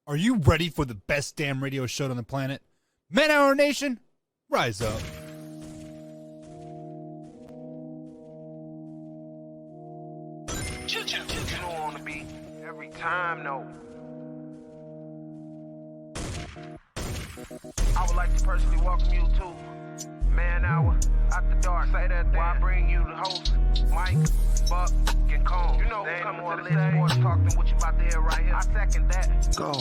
Are you ready for the best damn radio show on the planet? Man Hour Nation, rise up. You don't want to be every time, no. I would like to personally welcome you to Man Hour After Dark. Say that then. Why I bring you the host, Mike, Buck, and Cone. You know who's coming to the stage. More talk than what you about to hear right here. I second that. Go.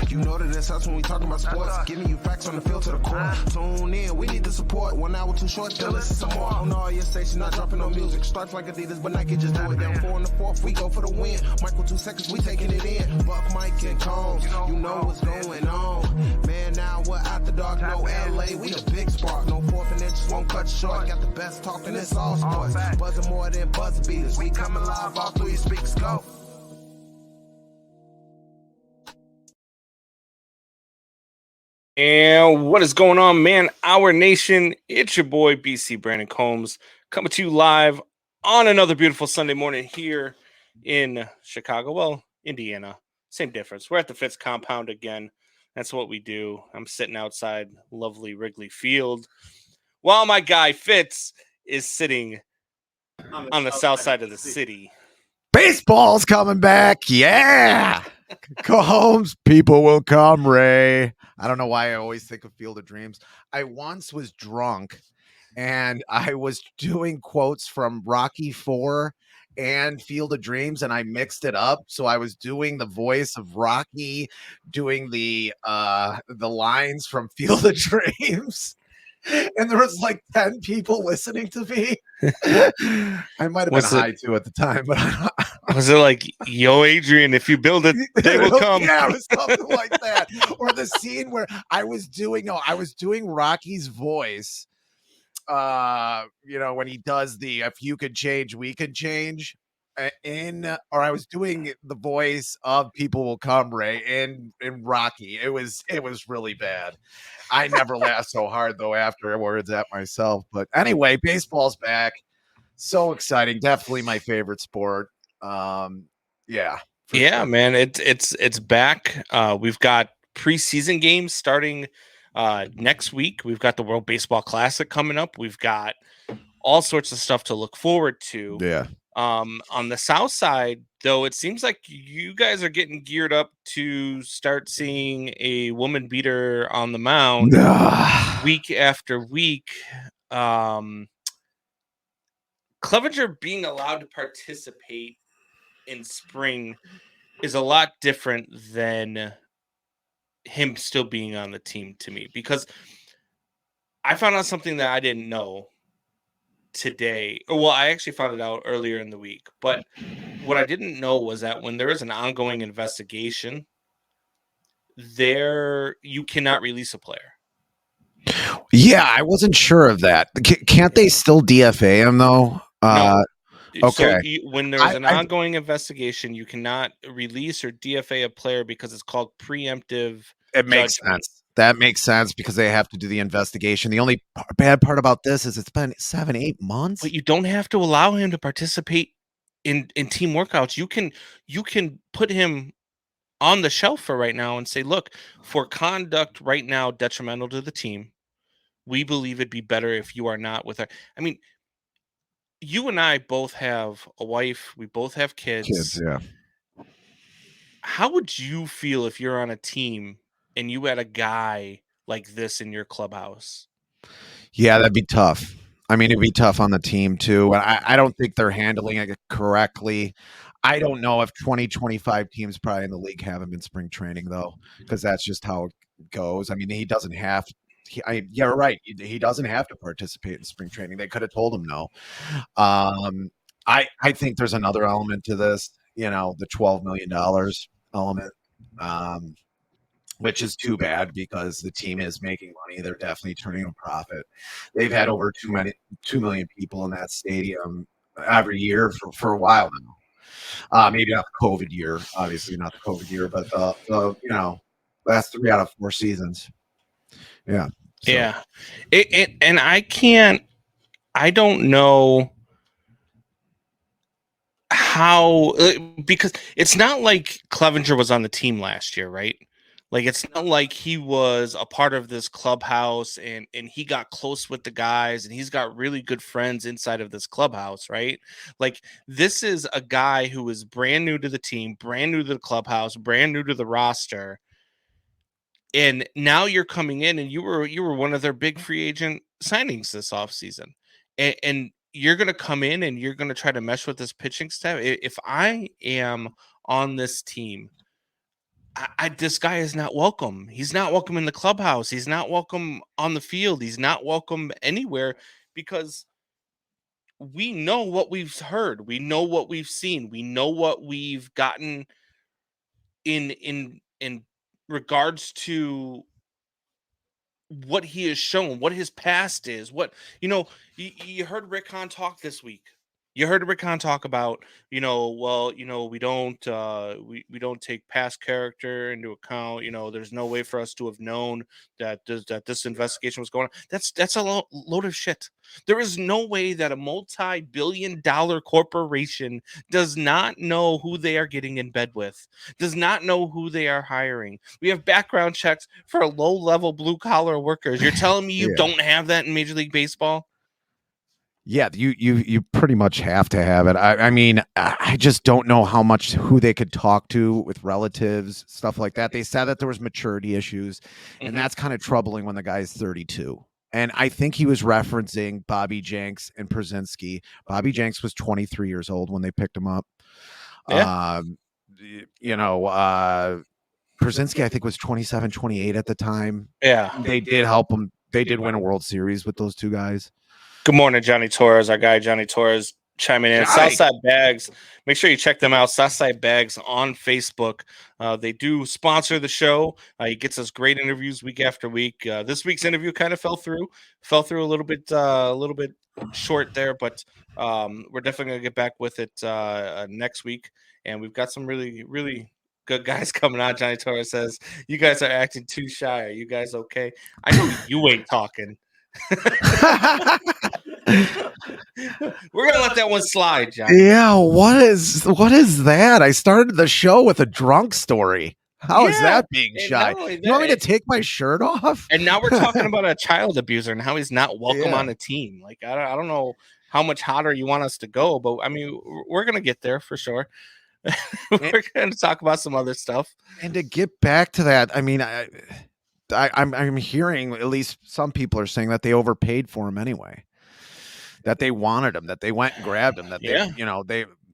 You know that it's us when we talking about sports. Giving you facts on the field to the core. Tune in, we need the support. 1 hour too short, still listen some more. On all your stations, not dropping no music. Starts like Adidas, but Nike just do it. Down 4 in the 4th, we go for the win. Michael 2 seconds, we taking it in. Buck, Mike, and Combs, you know what's going on. Man, now we're After Dark, no LA, we the big spark. No 4th and inches won't cut short. Got the best talking, it's all sports. Buzzing more than buzzer beaters. We coming live, all 3 speakers go. And what is going on, Man Our Nation? It's your boy, BC Brandon Combs, coming to you live on another beautiful Sunday morning here in Chicago. Well, Indiana. Same difference. We're at the Fitz compound again. That's what we do. I'm sitting outside lovely Wrigley Field while my guy Fitz is sitting on the south side of the city. Baseball's coming back. Yeah. Combs, people will come, Ray. I don't know why I always think of Field of Dreams. I once was drunk and I was doing quotes from Rocky IV and Field of Dreams, and I mixed it up. So I was doing the voice of Rocky, doing the lines from Field of Dreams. And there was like 10 people listening to me. I might have been high too at the time, but was it like, yo, Adrian, if you build it, they will come? Yeah, it was something like that. Or the scene where I was doing Rocky's voice. When he does the "if you could change, we could change." Or I was doing the voice of "People Will Come," Ray, in Rocky. It was really bad. I never laughed so hard though afterwards at myself. But anyway, baseball's back. So exciting. Definitely my favorite sport. Yeah, sure. Man, it's back. We've got preseason games starting next week. We've got the World Baseball Classic coming up. We've got all sorts of stuff to look forward to. Yeah. On the south side, though, it seems like you guys are getting geared up to start seeing a woman beater on the mound week after week. Clevenger being allowed to participate in spring is a lot different than him still being on the team to me, because I found out something that I didn't know today. Well, I actually found it out earlier in the week, but what I didn't know was that when there is an ongoing investigation, you cannot release a player. Yeah, I wasn't sure of that. Can't they still DFA him though? No. Okay. So when there's an ongoing investigation, you cannot release or DFA a player because it's called preemptive. It makes sense. That makes sense because they have to do the investigation. The only bad part about this is it's been 7-8 months. But you don't have to allow him to participate in team workouts. You can put him on the shelf for right now and say, look, for conduct right now detrimental to the team, we believe it'd be better if you are not with her. I mean, you and I both have a wife. We both have kids. Yeah. How would you feel if you're on a team and you had a guy like this in your clubhouse? Yeah, that'd be tough. I mean, it'd be tough on the team too. I don't think they're handling it correctly. I don't know if 25 teams probably in the league have him in spring training though, because that's just how it goes. I mean, he doesn't have you're right. He doesn't have to participate in spring training. They could have told him no. I think there's another element to this, the $12 million element, which is too bad because the team is making money. They're definitely turning a profit. They've had over 2 million people in that stadium every year for a while now. Maybe not the COVID year, obviously not the COVID year, but the last 3 out of 4 seasons. Yeah. So. Yeah. And I don't know how because it's not like Clevenger was on the team last year, right? Like it's not like he was a part of this clubhouse and he got close with the guys and he's got really good friends inside of this clubhouse, right? Like this is a guy who is brand new to the team, brand new to the clubhouse, brand new to the roster. And now you're coming in and you were one of their big free agent signings this offseason. And you're going to come in and you're going to try to mesh with this pitching staff. If I am on this team, this guy is not welcome. He's not welcome in the clubhouse. He's not welcome on the field. He's not welcome anywhere because we know what we've heard. We know what we've seen. We know what we've gotten in regards to what he has shown, what his past is, what you heard Rick Hahn talk this week. You heard Rick Hahn talk about, we don't take past character into account. There's no way for us to have known that this investigation was going on. That's a load of shit. There is no way that a multi-billion-dollar corporation does not know who they are getting in bed with, does not know who they are hiring. We have background checks for low-level blue-collar workers. You're telling me you don't have that in Major League Baseball? Yeah, you pretty much have to have it. I mean, I just don't know who they could talk to with relatives, stuff like that. They said that there was maturity issues, and that's kind of troubling when the guy's 32. And I think he was referencing Bobby Jenks and Przezinski. Bobby Jenks was 23 years old when they picked him up. Yeah. Przezinski, I think, was 27, 28 at the time. Yeah. They did help him. They did win a World Series with those two guys. Good morning, Johnny Torres. Our guy, Johnny Torres, chiming in. Southside Bags. Make sure you check them out. Southside Bags on Facebook. They do sponsor the show. He gets us great interviews week after week. This week's interview kind of fell through a little bit short there, but we're definitely going to get back with it next week. And we've got some really, really good guys coming on. Johnny Torres says, you guys are acting too shy. Are you guys okay? I know you ain't talking. We're gonna let that one slide, John. Yeah, what is that? I started the show with a drunk story. How is that being shy? You want me to take my shirt off? And now we're talking about a child abuser and how he's not welcome on the team. Like I don't know how much hotter you want us to go, but I mean we're gonna get there for sure. We're gonna talk about some other stuff. And to get back to that, I mean, I'm hearing at least some people are saying that they overpaid for him anyway, that they wanted him, that they went and grabbed him, that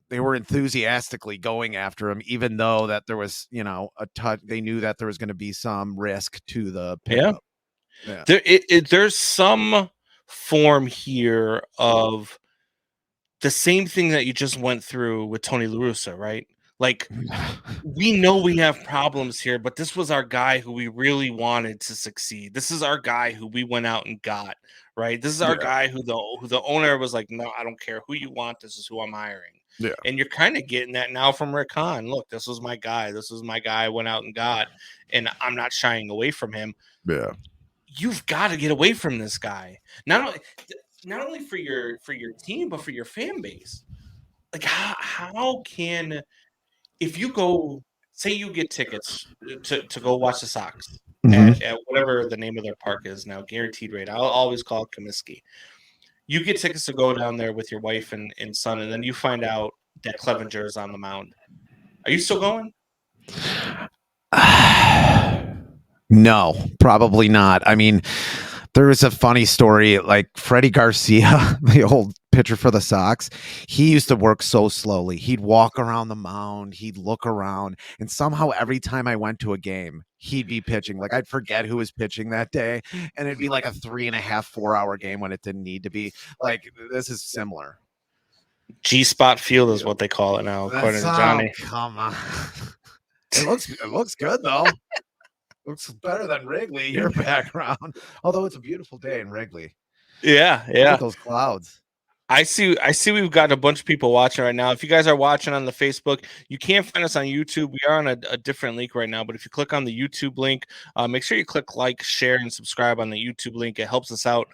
they were enthusiastically going after him, even though that there was they knew that there was going to be some risk to the pickup. There's some form here of the same thing that you just went through with Tony La Russa, right? Like, we know we have problems here, but this was our guy who we really wanted to succeed. This is our guy who we went out and got, right? This is our guy who the owner was like, no, I don't care who you want. This is who I'm hiring. Yeah. And you're kind of getting that now from Rick Hahn. Look, this was my guy. This was my guy I went out and got, and I'm not shying away from him. Yeah. You've got to get away from this guy. Not only for your team, but for your fan base. Like, how can... If you go, say you get tickets to go watch the Sox at whatever the name of their park is now, guaranteed rate. I'll always call it Comiskey. You get tickets to go down there with your wife and son, and then you find out that Clevenger is on the mound. Are you still going? No, probably not. I mean, there was a funny story, like Freddie Garcia, the old pitcher for the Sox. He used to work so slowly. He'd walk around the mound, he'd look around, and somehow every time I went to a game, he'd be pitching. Like, I'd forget who was pitching that day, and it'd be like a 3.5, 4 hour game when it didn't need to be. Like, this is similar. G-spot field is what they call it now, according to Johnny. Come on. It looks good though. Looks better than Wrigley, your background. Although it's a beautiful day in Wrigley. Yeah. Look at those clouds. I see we've got a bunch of people watching right now. If you guys are watching on the Facebook, you can't find us on YouTube. We are on a different link right now, but if you click on the YouTube link, make sure you click like, share, and subscribe on the YouTube link. It helps us out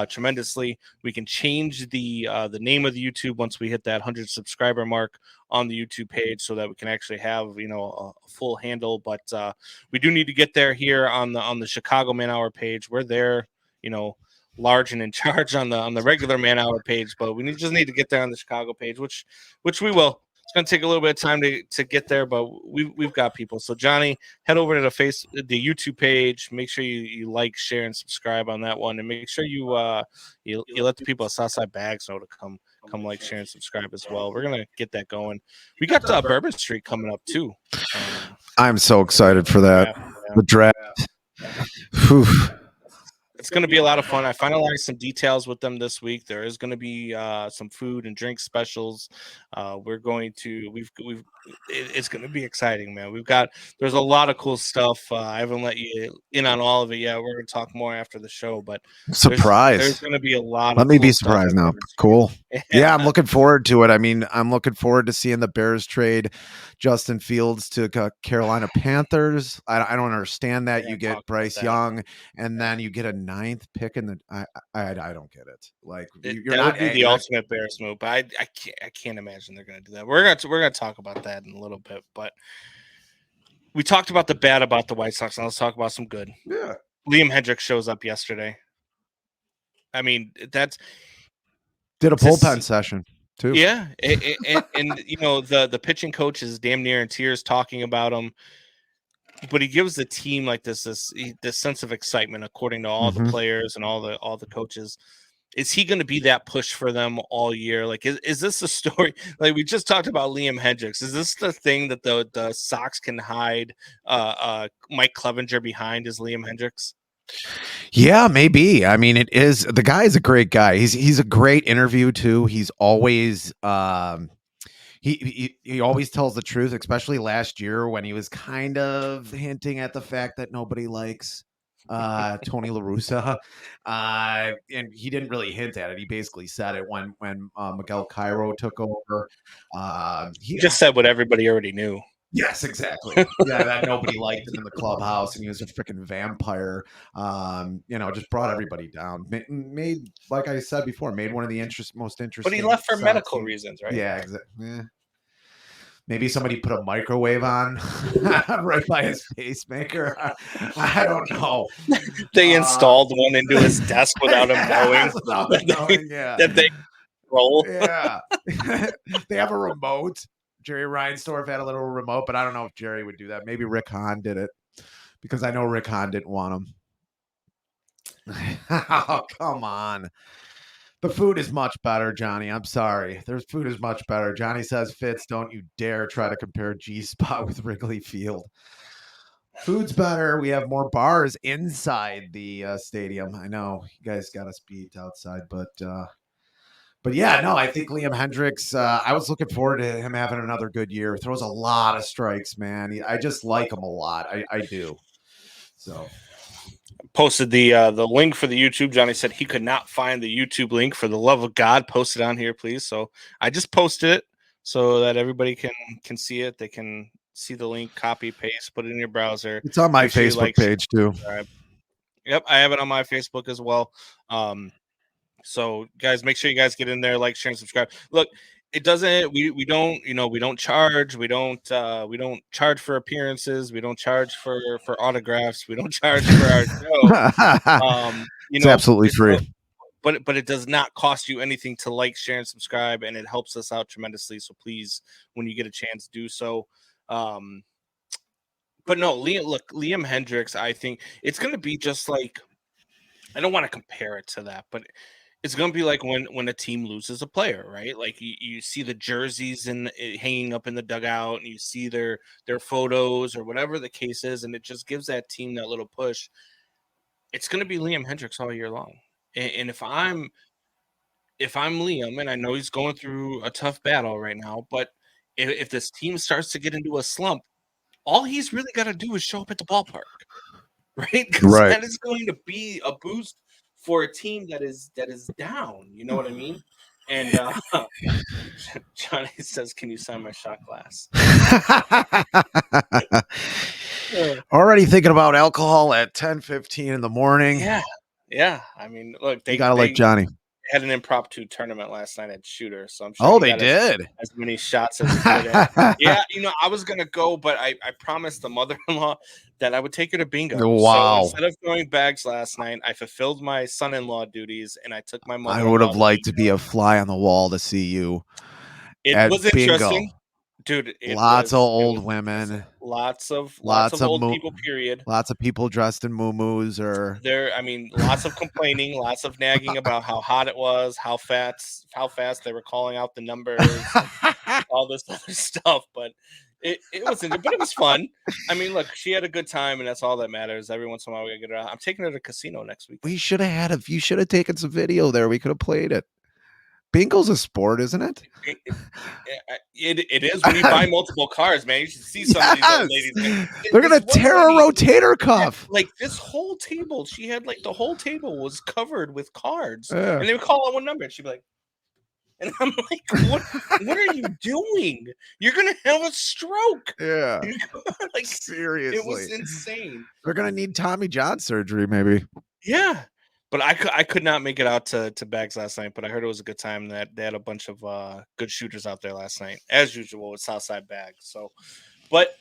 tremendously. We can change the name of the YouTube once we hit that 100 subscriber mark on the YouTube page, so that we can actually have a full handle. But we do need to get there here on the Chicago Man Hour page. We're there, large and in charge on the regular Man Hour page, but we just need to get there on the Chicago page, which we will. It's going to take a little bit of time to get there, but we've got people. So Johnny, head over to the YouTube page. Make sure you like, share, and subscribe on that one, and make sure you let the people at Southside Bags know to come like, share, and subscribe as well. We're gonna get that going. We got Bourbon Street coming up too. I'm so excited for that. The draft. Whew. It's going to be a lot of fun. I finalized some details with them this week. There is going to be some food and drink specials. It's going to be exciting, man. There's a lot of cool stuff. I haven't let you in on all of it yet. We're going to talk more after the show, but surprise. There's going to be a lot. Let me be surprised now. Cool. Yeah, I'm looking forward to it. I mean, I'm looking forward to seeing the Bears trade Justin Fields to Carolina Panthers. I don't understand that. You get Bryce Young, and then you get a 9th pick in the. I don't get it. Like, you're not the ultimate Bears move, but I can't imagine they're going to do that. We're gonna talk about that in a little bit, but we talked about the bad about the White Sox. Now let's talk about some good. Yeah. Liam Hendricks shows up yesterday. I mean, did a bullpen session too. Yeah, and the pitching coach is damn near in tears talking about him, but he gives the team like this sense of excitement, according to all the players and all the coaches. Is he going to be that push for them all year? Like, is this a story? Like, we just talked about Liam Hendricks. Is this the thing that the Sox can hide Mike Clevenger behind? Is Liam Hendricks? Yeah, maybe. I mean, it is. The guy is a great guy. He's a great interview too. He's always he always tells the truth, especially last year when he was kind of hinting at the fact that nobody likes Tony La Russa, and he didn't really hint at it. He basically said it when Miguel Cairo took over. He just said what everybody already knew. Yes, exactly. Yeah, that nobody liked him in the clubhouse, and he was a freaking vampire. Just brought everybody down. Made, like I said before, made one of the most interesting. But he left for medical reasons, right? Yeah, exactly. Yeah. Maybe somebody put a microwave on right by his pacemaker. I don't know. They installed one into his desk without him knowing. That they roll. Yeah. They have a remote. Jerry Reinsdorf had a little remote, but I don't know if Jerry would do that. Maybe Rick Hahn did it, because I know Rick Hahn didn't want him. Oh, come on. The food is much better, Johnny. I'm sorry. Their food is much better. Johnny says, Fitz, don't you dare try to compare G-Spot with Wrigley Field. Food's better. We have more bars inside the stadium. I know you guys got us beat outside, but yeah, no, I think Liam Hendricks, I was looking forward to him having another good year. Throws a lot of strikes, man. I just like him a lot. I do. So posted the link for the YouTube. Johnny said he could not find the YouTube link. For the love of God, post it on here, please. So I just posted it so that everybody can see it. They can see the link, copy, paste, put it in your browser. It's on my Facebook page too. Subscribe. Yep, I have it on my Facebook as well. So guys, make sure you guys get in there, like, share, and subscribe. Look, it doesn't. We don't. We don't charge. We don't charge for appearances. We don't charge for autographs. We don't charge for our show. It's absolutely free. But it does not cost you anything to like, share, and subscribe, and it helps us out tremendously. So please, when you get a chance, do so. But no, Liam Hendricks, I think it's going to be just like, I don't want to compare it to that, but it's going to be like when a team loses a player, right? Like you see the jerseys hanging up in the dugout, and you see their photos or whatever the case is, and it just gives that team that little push. It's going to be Liam Hendricks all year long. And if I'm Liam, and I know he's going through a tough battle right now, but if this team starts to get into a slump, all he's really got to do is show up at the ballpark, right? Because that is going to be a boost for a team that is down. You know what I mean? And Johnny says, "Can you sign my shot glass?" Already thinking about alcohol at 10:15 in the morning. Yeah. I mean, look, You gotta like Johnny. had an impromptu tournament last night at Shooter, so I'm sure. Oh, he they got did. as many shots as he could have. Yeah, I was gonna go, but I promised the mother-in-law that I would take her to bingo. Wow. So instead of throwing bags last night, I fulfilled my son-in-law duties and I took my I mother-in-law. would have liked to be a fly on the wall to see you. It was interesting, bingo. dude. Lots of old women. Lots of old people. Period. Lots of people dressed in muumuus or lots of complaining, lots of nagging about how hot it was, how fast they were calling out the numbers, all this other stuff. But it was fun. I mean, look, she had a good time, and that's all that matters. Every once in a while, we gotta get her out. I'm taking her to casino next week. We should have you should have taken some video there. We could have played it. Bingo's a sport, isn't it? It is when you buy multiple cards, man. You should see some of these old ladies. They're gonna tear a rotator cuff. Like this whole table, she had like the whole table was covered with cards, Yeah. and they would call on one number, and she'd be like, and I'm like, what are you doing? You're gonna have a stroke. Yeah. Like seriously, it was insane. They're gonna need Tommy John surgery, maybe. Yeah. But I could not make it out to Bags last night, but I heard it was a good time. That they had a bunch of good shooters out there last night, as usual with Southside Bags. So, but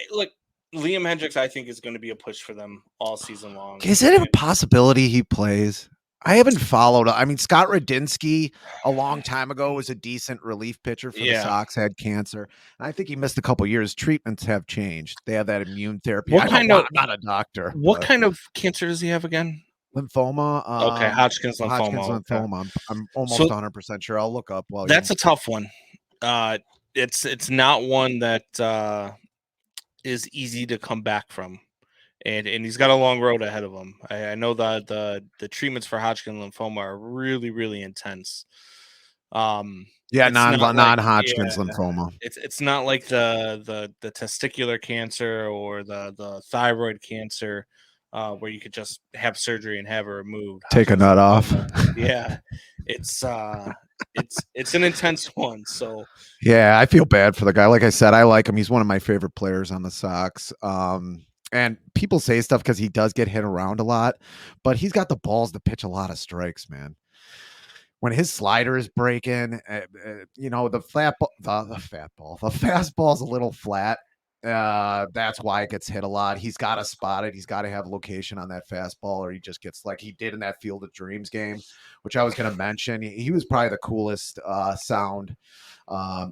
look, Liam Hendricks, I think, is going to be a push for them all season long. Is it a possibility he plays? I haven't followed. I mean, Scott Radinsky a long time ago was a decent relief pitcher for the Sox. Had cancer, and I think he missed a couple years. Treatments have changed. They have that immune therapy. I'm not a doctor. What kind of cancer does he have again? Lymphoma. Okay, Hodgkin's lymphoma. I'm almost 100% sure. I'll look up. That's a tough one. It's not one that is easy to come back from, and he's got a long road ahead of him. I know that the treatments for Hodgkin lymphoma are really, really intense. Non-Hodgkin's lymphoma. It's not like the testicular cancer or the thyroid cancer. Where you could just have surgery and have it removed. Take a nut off. Yeah, it's an intense one. So yeah, I feel bad for the guy. Like I said, I like him. He's one of my favorite players on the Sox. And people say stuff because he does get hit around a lot, but he's got the balls to pitch a lot of strikes, man. When his slider is breaking, the fastball's a little flat. That's why it gets hit a lot. He's got to spot it. He's got to have location on that fastball, or he just gets like he did in that Field of Dreams game, which I was going to mention. He was probably the coolest sound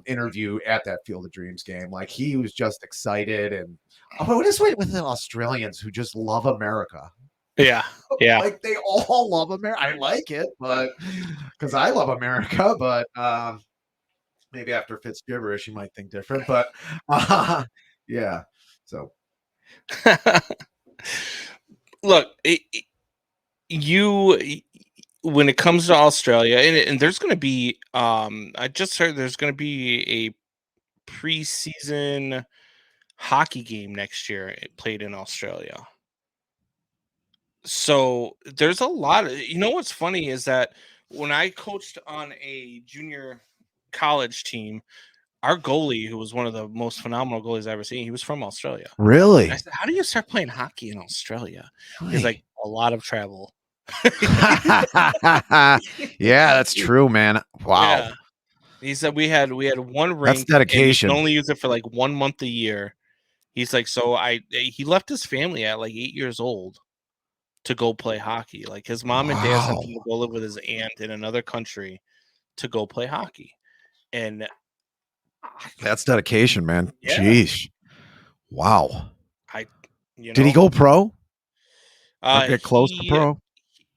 interview at that Field of Dreams game. Like he was just excited, and what is with the Australians who just love America? Yeah. Like they all love America. I like it, but because I love America, but maybe after Fitz gibberish, you might think different, but yeah. So, look, when it comes to Australia, and there's going to be, I just heard there's going to be a preseason hockey game next year played in Australia. So there's a lot of, what's funny is that when I coached on a junior college team, our goalie, who was one of the most phenomenal goalies I've ever seen, he was from Australia. Really? And I said, how do you start playing hockey in Australia? Really? He's like, a lot of travel. Yeah, that's true, man. Wow. Yeah. He said we had one rink. That's dedication. And you can only use it for like 1 month a year. He's like, so he left his family at like 8 years old to go play hockey. Like his mom and dad sent him to go live with his aunt in another country to go play hockey. And that's dedication, man. Yeah. Jeez. Wow. Did he go pro? Get close to pro?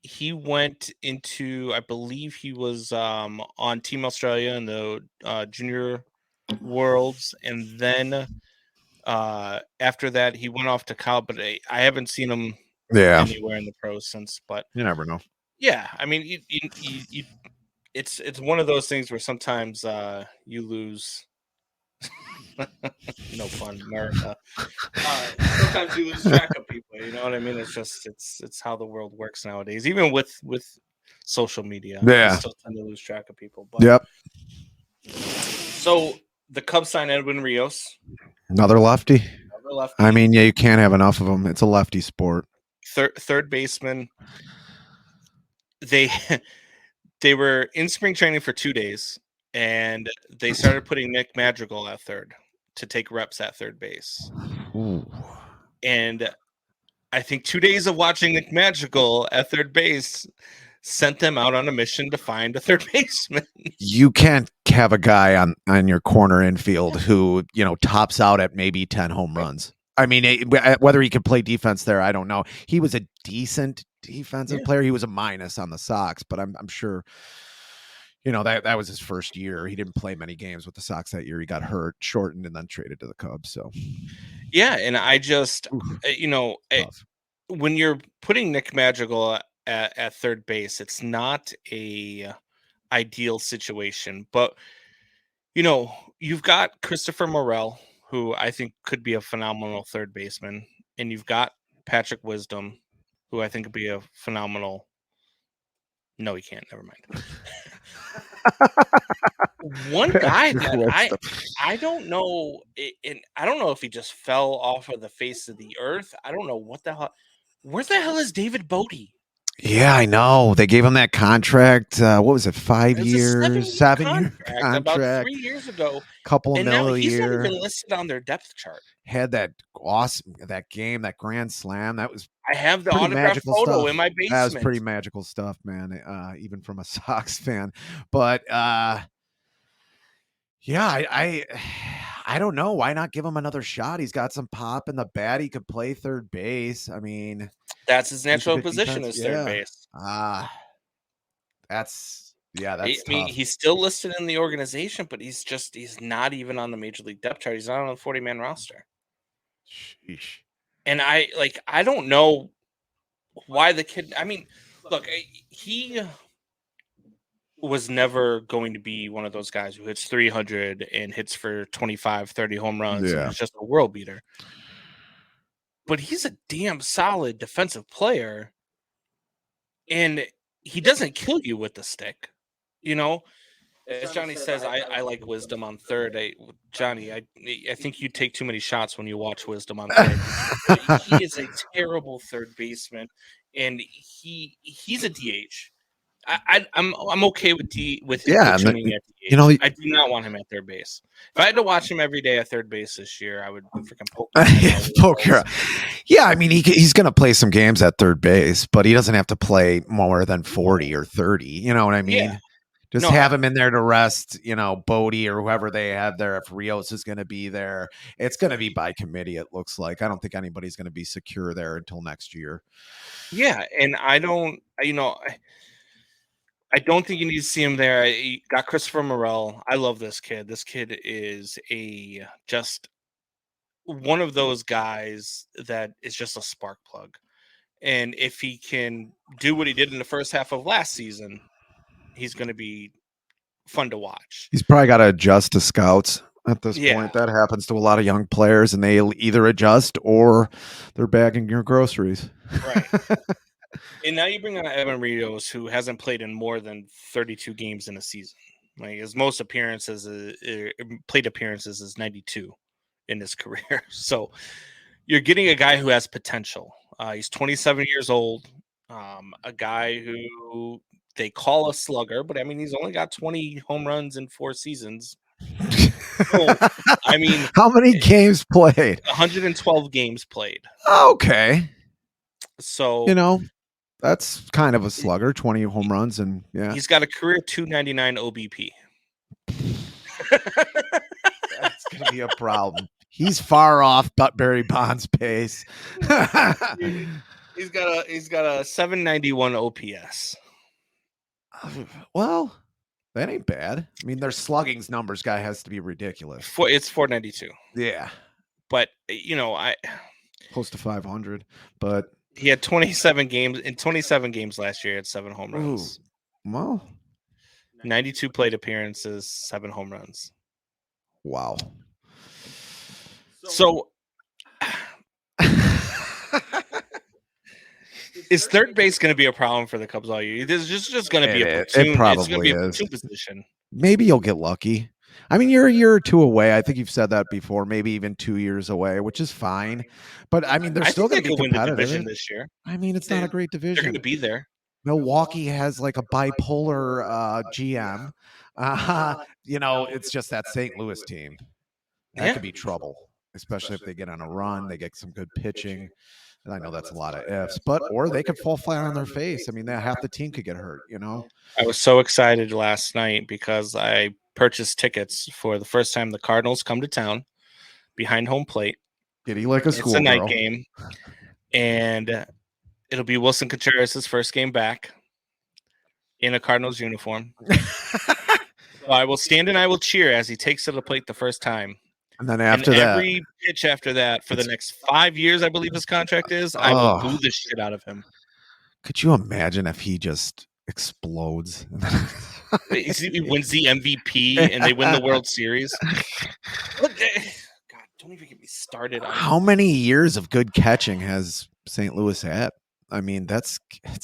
He went into, I believe he was on Team Australia in the junior worlds, and then after that he went off to college, but I haven't seen him anywhere in the pros since. But you never know. Yeah, I mean, it's one of those things where sometimes you lose. No fun, America. Sometimes you lose track of people. You know what I mean? It's just it's how the world works nowadays. Even with social media. Yeah. I still tend to lose track of people. But Yep. So the Cubs signed Edwin Rios. Another lefty. Another lefty. I mean, yeah, you can't have enough of them. It's a lefty sport. Third baseman. They were in spring training for 2 days, and they started putting Nick Madrigal at third to take reps at third base. Ooh. And I think 2 days of watching Nick Madrigal at third base sent them out on a mission to find a third baseman. You can't have a guy on your corner infield who, tops out at maybe 10 home runs. I mean, whether he could play defense there, I don't know. He was a decent defensive player. He was a minus on the Sox, but I'm sure, that was his first year. He didn't play many games with the Sox that year. He got hurt, shortened, and then traded to the Cubs. So, yeah, and I just, when you're putting Nick Madrigal at third base, it's not a ideal situation. But you've got Christopher Morel, who I think could be a phenomenal third baseman, and you've got Patrick Wisdom, who I think could be a phenomenal. No, he can't. Never mind. One guy that I don't know, and I don't know if he just fell off of the face of the earth. I don't know what the hell. Where the hell is David Bodie? Yeah, I know. They gave him that contract. What was it? 5 years, 7 year contract about 3 years ago. Couple And mil now a he's year. not even listed on their depth chart. Had that awesome game, that grand slam. That was I have the autographed photo stuff in my basement. That was pretty magical stuff, man. Even from a Sox fan, but yeah, I don't know. Why not give him another shot? He's got some pop in the bat. He could play third base. I mean, that's his natural position is third base. That's I mean, tough. he's still listed in the organization, but he's not even on the major league depth chart. He's not on the 40-man roster. Sheesh. And I don't know why the kid. I mean, look, he was never going to be one of those guys who hits 300 and hits for 25, 30 home runs. Yeah. It's just a world beater. But he's a damn solid defensive player. And he doesn't kill you with the stick. As Johnny says, I like Wisdom on third. Johnny, I think you take too many shots when you watch Wisdom on third. He is a terrible third baseman, and he's a DH. I'm okay with him pitching at DH. I do not want him at third base. If I had to watch him every day at third base this year, I would freaking poke him. Yeah, I mean he's going to play some games at third base, but he doesn't have to play more than 40 or 30. You know what I mean? Yeah. Have him in there to rest, Bodie or whoever they have there. If Rios is going to be there, it's going to be by committee. It looks like I don't think anybody's going to be secure there until next year. Yeah, and I don't think you need to see him there. I got Christopher Morel. I love this kid. This kid is just one of those guys that is just a spark plug. And if he can do what he did in the first half of last season, he's going to be fun to watch. He's probably got to adjust to scouts at this point. That happens to a lot of young players, and they either adjust or they're bagging your groceries. Right. And now you bring on Evan Rios, who hasn't played in more than 32 games in a season. Like his most plate appearances is 92 in his career. So you're getting a guy who has potential. He's 27 years old. A guy who they call a slugger, but I mean he's only got 20 home runs in 4 seasons. So, I mean, how many games played? 112 games played. Okay. So that's kind of a slugger, 20 home runs, and yeah. He's got a career 299 OBP. That's going to be a problem. He's far off Barry Bonds' pace. He's got a 791 OPS. Well, that ain't bad. I mean, their slugging's numbers guy has to be ridiculous. It's 492. Yeah. But close to 500, but he had 27 games. In 27 games last year, he had 7 home runs. Ooh, well, 92 plate appearances, 7 home runs. Wow. So Is third base going to be a problem for the Cubs all year? There's just going to be a platoon. It probably it's going to be a is. platoon position. Maybe you'll get lucky. I mean, you're a year or two away. I think you've said that before. Maybe even 2 years away, which is fine. But I mean, they're still going to be win the competitive division this year. I mean, it's not a great They're going division. to be there. Milwaukee has like a bipolar GM. It's just that St. Louis team. That could be trouble, especially if they get on a run. They get some good pitching. And I know that's a lot of ifs, or they could fall flat on their face. I mean, half the team could get hurt, I was so excited last night because I purchased tickets for the first time the Cardinals come to town behind home plate. Giddy like a school. It's a night game. And it'll be Wilson Contreras' first game back in a Cardinals uniform. So I will stand and I will cheer as he takes to the plate the first time. And then every pitch after that for the next 5 years, I believe his contract is, I will boo the shit out of him. Could you imagine if he just explodes? He wins the MVP and they win the World Series. God, don't even get me started on how many years of good catching has St. Louis had? I mean, it's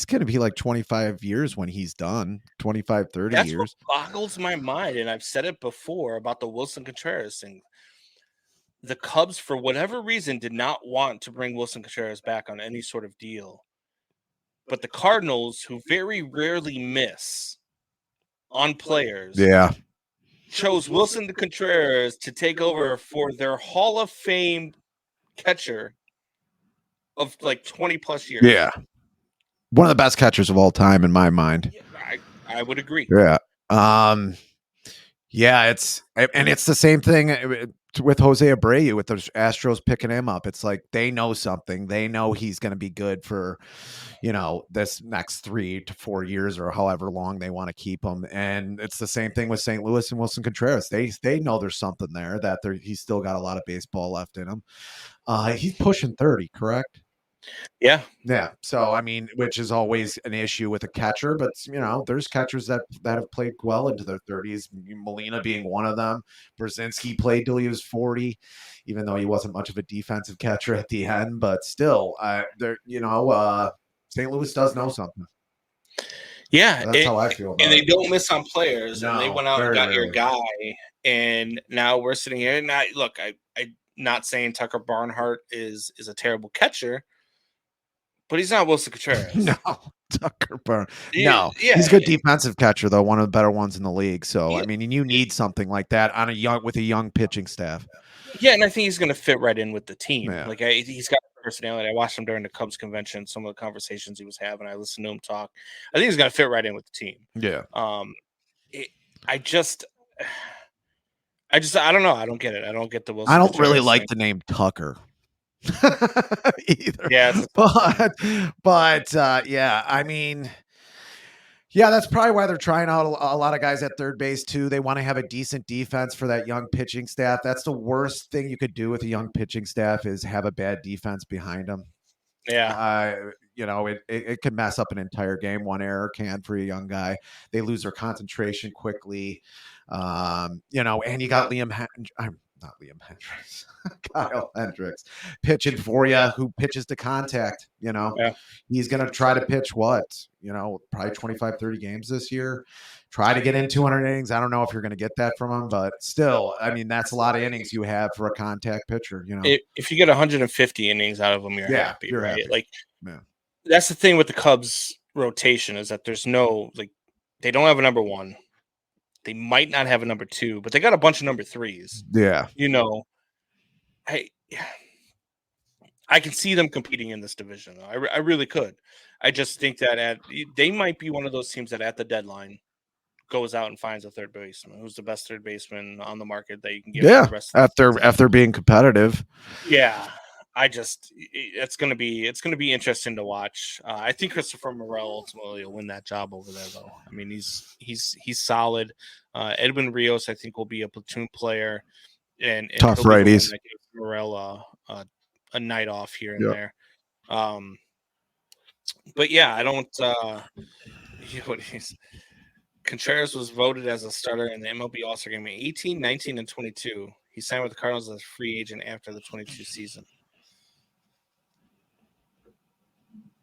going to be like 25 years when he's done, 25, 30 That's years. What boggles my mind, and I've said it before about the Wilson Contreras thing. The Cubs, for whatever reason, did not want to bring Wilson Contreras back on any sort of deal. But the Cardinals, who very rarely miss on players, chose Wilson Contreras to take over for their Hall of Fame catcher of like 20 plus years. Yeah. One of the best catchers of all time in my mind. Yeah, I would agree. Yeah. It's the same thing with Jose Abreu with the Astros picking him up. It's like they know something. They know he's going to be good for, this next 3 to 4 years or however long they want to keep him. And it's the same thing with St. Louis and Wilson Contreras. They know there's something there that he's still got a lot of baseball left in him. He's pushing 30, correct? Yeah. So I mean, which is always an issue with a catcher, but there's catchers that have played well into their 30s. Molina being one of them. Brzezinski played till he was 40, even though he wasn't much of a defensive catcher at the end. But still, St. Louis does know something. Yeah, that's how I feel about and they don't miss on players. No, and they went out and got your guy, and now we're sitting here. And I'm not saying Tucker Barnhart is a terrible catcher. But he's not Wilson Contreras. No, Tucker Barnhart. No, he's a good defensive catcher, though, one of the better ones in the league. So, I mean, you need something like that with a young pitching staff. Yeah, and I think he's going to fit right in with the team. Yeah. Like, he's got personality. I watched him during the Cubs convention, some of the conversations he was having. I listened to him talk. I think he's going to fit right in with the team. Yeah. I don't know. I don't get it. I don't get the Wilson. I don't really like the name Tucker. Either. Yeah, but I mean, that's probably why they're trying out a lot of guys at third base too. They want to have a decent defense for that young pitching staff. That's the worst thing you could do with a young pitching staff is have a bad defense behind them. Yeah. It can mess up an entire game. One error can for a young guy. They lose their concentration quickly. And you got not Liam Hendricks, Kyle Hendricks pitching for you, who pitches to contact. He's going to try to pitch probably 25, 30 games this year. Try to get in 200 innings. I don't know if you're going to get that from him, but still, I mean, that's a lot of innings you have for a contact pitcher. If you get 150 innings out of him, you're happy, right? Happy. That's the thing with the Cubs rotation is that there's they don't have a number one. They might not have a number two, but they got a bunch of number threes. Yeah. I can see them competing in this division. I really could. I just think that they might be one of those teams that at the deadline goes out and finds a third baseman who's the best third baseman on the market that you can get. Yeah. After being competitive. Yeah. It's going to be interesting to watch. I think Christopher Morel ultimately will win that job over there, though. I mean, he's solid. Edwin Rios, I think, will be a platoon player, and tough righties. Morel a night off here and there. But yeah, I don't. Contreras was voted as a starter in the MLB All-Star Game in 18, 19, and 22. He signed with the Cardinals as a free agent after the 22 season.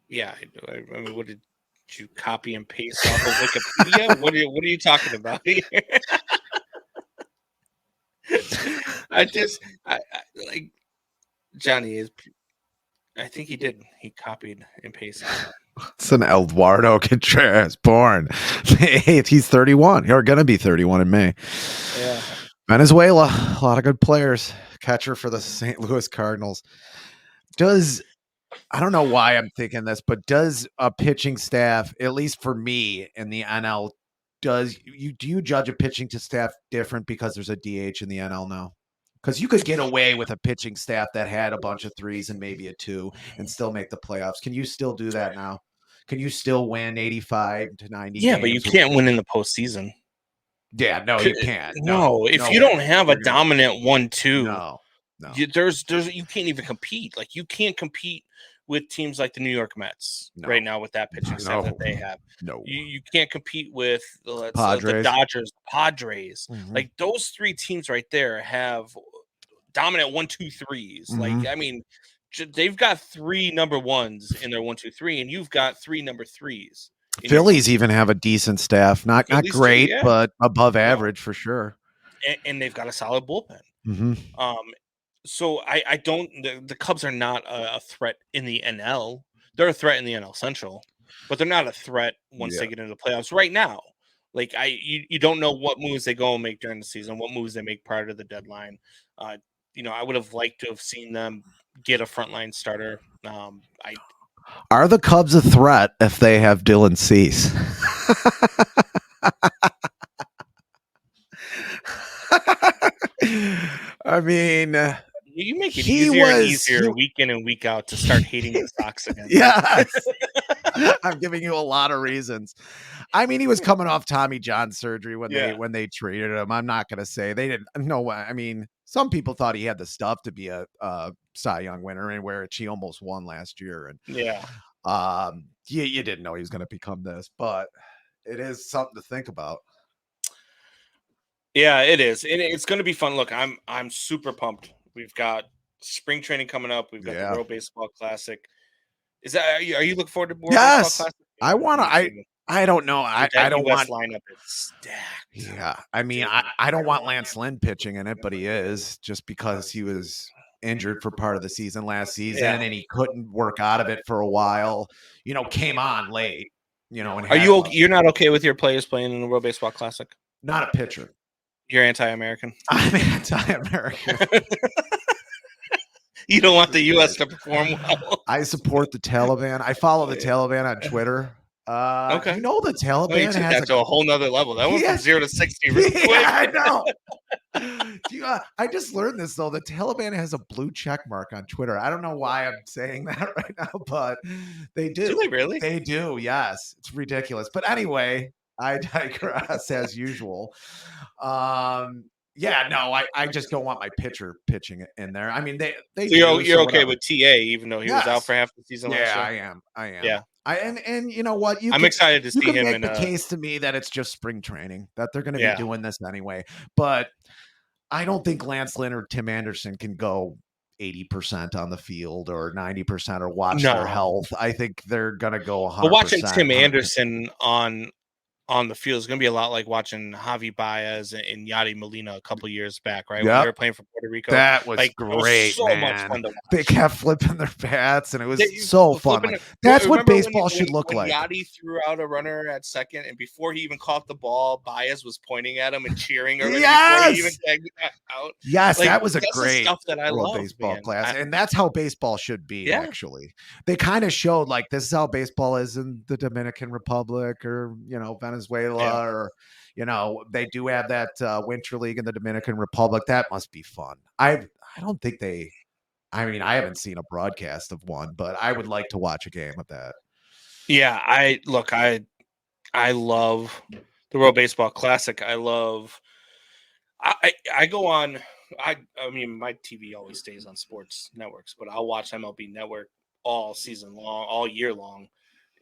Yeah, I mean, what did you copy and paste off of Wikipedia? What are you talking about here? I like Johnny is. I think he did. He copied and pasted. It's an Eduardo Contreras born May 8th. He's 31. Or going to be 31 in May. Yeah. Venezuela, a lot of good players. Catcher for the St. Louis Cardinals. I don't know why I'm thinking this, but does a pitching staff, at least for me in the NL, do you judge a pitching to staff different because there's a DH in the NL now? Because you could get away with a pitching staff that had a bunch of threes and maybe a two and still make the playoffs. Can you still do that now? Can you still win 85 to 90 Yeah, games? but you can't win in the postseason. Yeah, no, you can't. No, if you don't have a dominant 1-2, no. There's you can't even compete. Like you can't compete with teams like the New York Mets right now with that pitching staff that they have. No, you can't compete with the Padres. Padres. Mhm. Like those three teams right there have dominant 1-2-3s. Mhm. Like I mean, they've got three number ones in their 1-2-3, and you've got three number threes. Phillies even have a decent staff, not great, too, yeah. but above average for sure. And they've got a solid bullpen. Mm-hmm. So I don't. The Cubs are not a threat in the NL. They're a threat in the NL Central, but they're not a threat once they get into the playoffs right now. Like you don't know what moves they go and make during the season, what moves they make prior to the deadline. I would have liked to have seen them get a frontline starter. Are the Cubs a threat if they have Dylan Cease? I mean, you make it easier and easier week in and week out to start hating the Sox again. Yes. I'm giving you a lot of reasons. I mean, he was coming off Tommy John surgery when they traded him. I'm not going to say they didn't know. I mean, some people thought he had the stuff to be a Cy Young winner, and where he almost won last year. And you didn't know he was going to become this, but it is something to think about. Yeah, it is, and it's going to be fun. Look, I'm super pumped. We've got spring training coming up. We've got the World Baseball Classic. Is that are you looking forward to World Baseball Classic? I want to. I don't know. I don't want lineup is stacked. Yeah, I mean, I don't want Lance Lynn pitching in it, but he is, just because he was injured for part of the season last season and he couldn't work out of it for a while. Came on late. And you're not okay with your players playing in the World Baseball Classic? Not a pitcher. You're anti-American. I'm anti-American. You don't want the U.S. to perform well. I support the Taliban. I follow the Taliban on Twitter. Okay. The Taliban you took has that to a whole nother level. That went from 0 to 60 really quick. I know. I just learned this though. The Taliban has a blue check mark on Twitter. I don't know why I'm saying that right now, but they do. Do they really? They do. Yes, it's ridiculous. But anyway, I digress as usual. Yeah, no, I just don't want my pitcher pitching in there. I mean, they so you're okay with TA, even though he was out for half the season last year? I am. Yeah. And you know what? I'm excited to see him make the case to me that it's just spring training, that they're going to be doing this anyway. But I don't think Lance Lynn or Tim Anderson can go 80% on the field or 90% or watch their health. I think they're going to go 100%. But watching Tim Anderson on the field is going to be a lot like watching Javi Baez and Yadi Molina a couple years back, right? When they were playing for Puerto Rico. That was great, so man. much fun to watch. They kept flipping their bats, and it was so fun. That's what baseball should look like. Yadi threw out a runner at second, and before he even caught the ball, Baez was pointing at him and cheering already before he even tagged out. Yes, that was a great stuff that I love, baseball class, and that's how baseball should be. Actually, they kind of showed like this is how baseball is in the Dominican Republic or Venezuela or they do have that winter league in the Dominican Republic. That must be fun. I don't think I haven't seen a broadcast of one, but I would like to watch a game of that. Yeah, I love the World Baseball Classic. I go on. I mean, my TV always stays on sports networks, but I'll watch MLB Network all season long, all year long.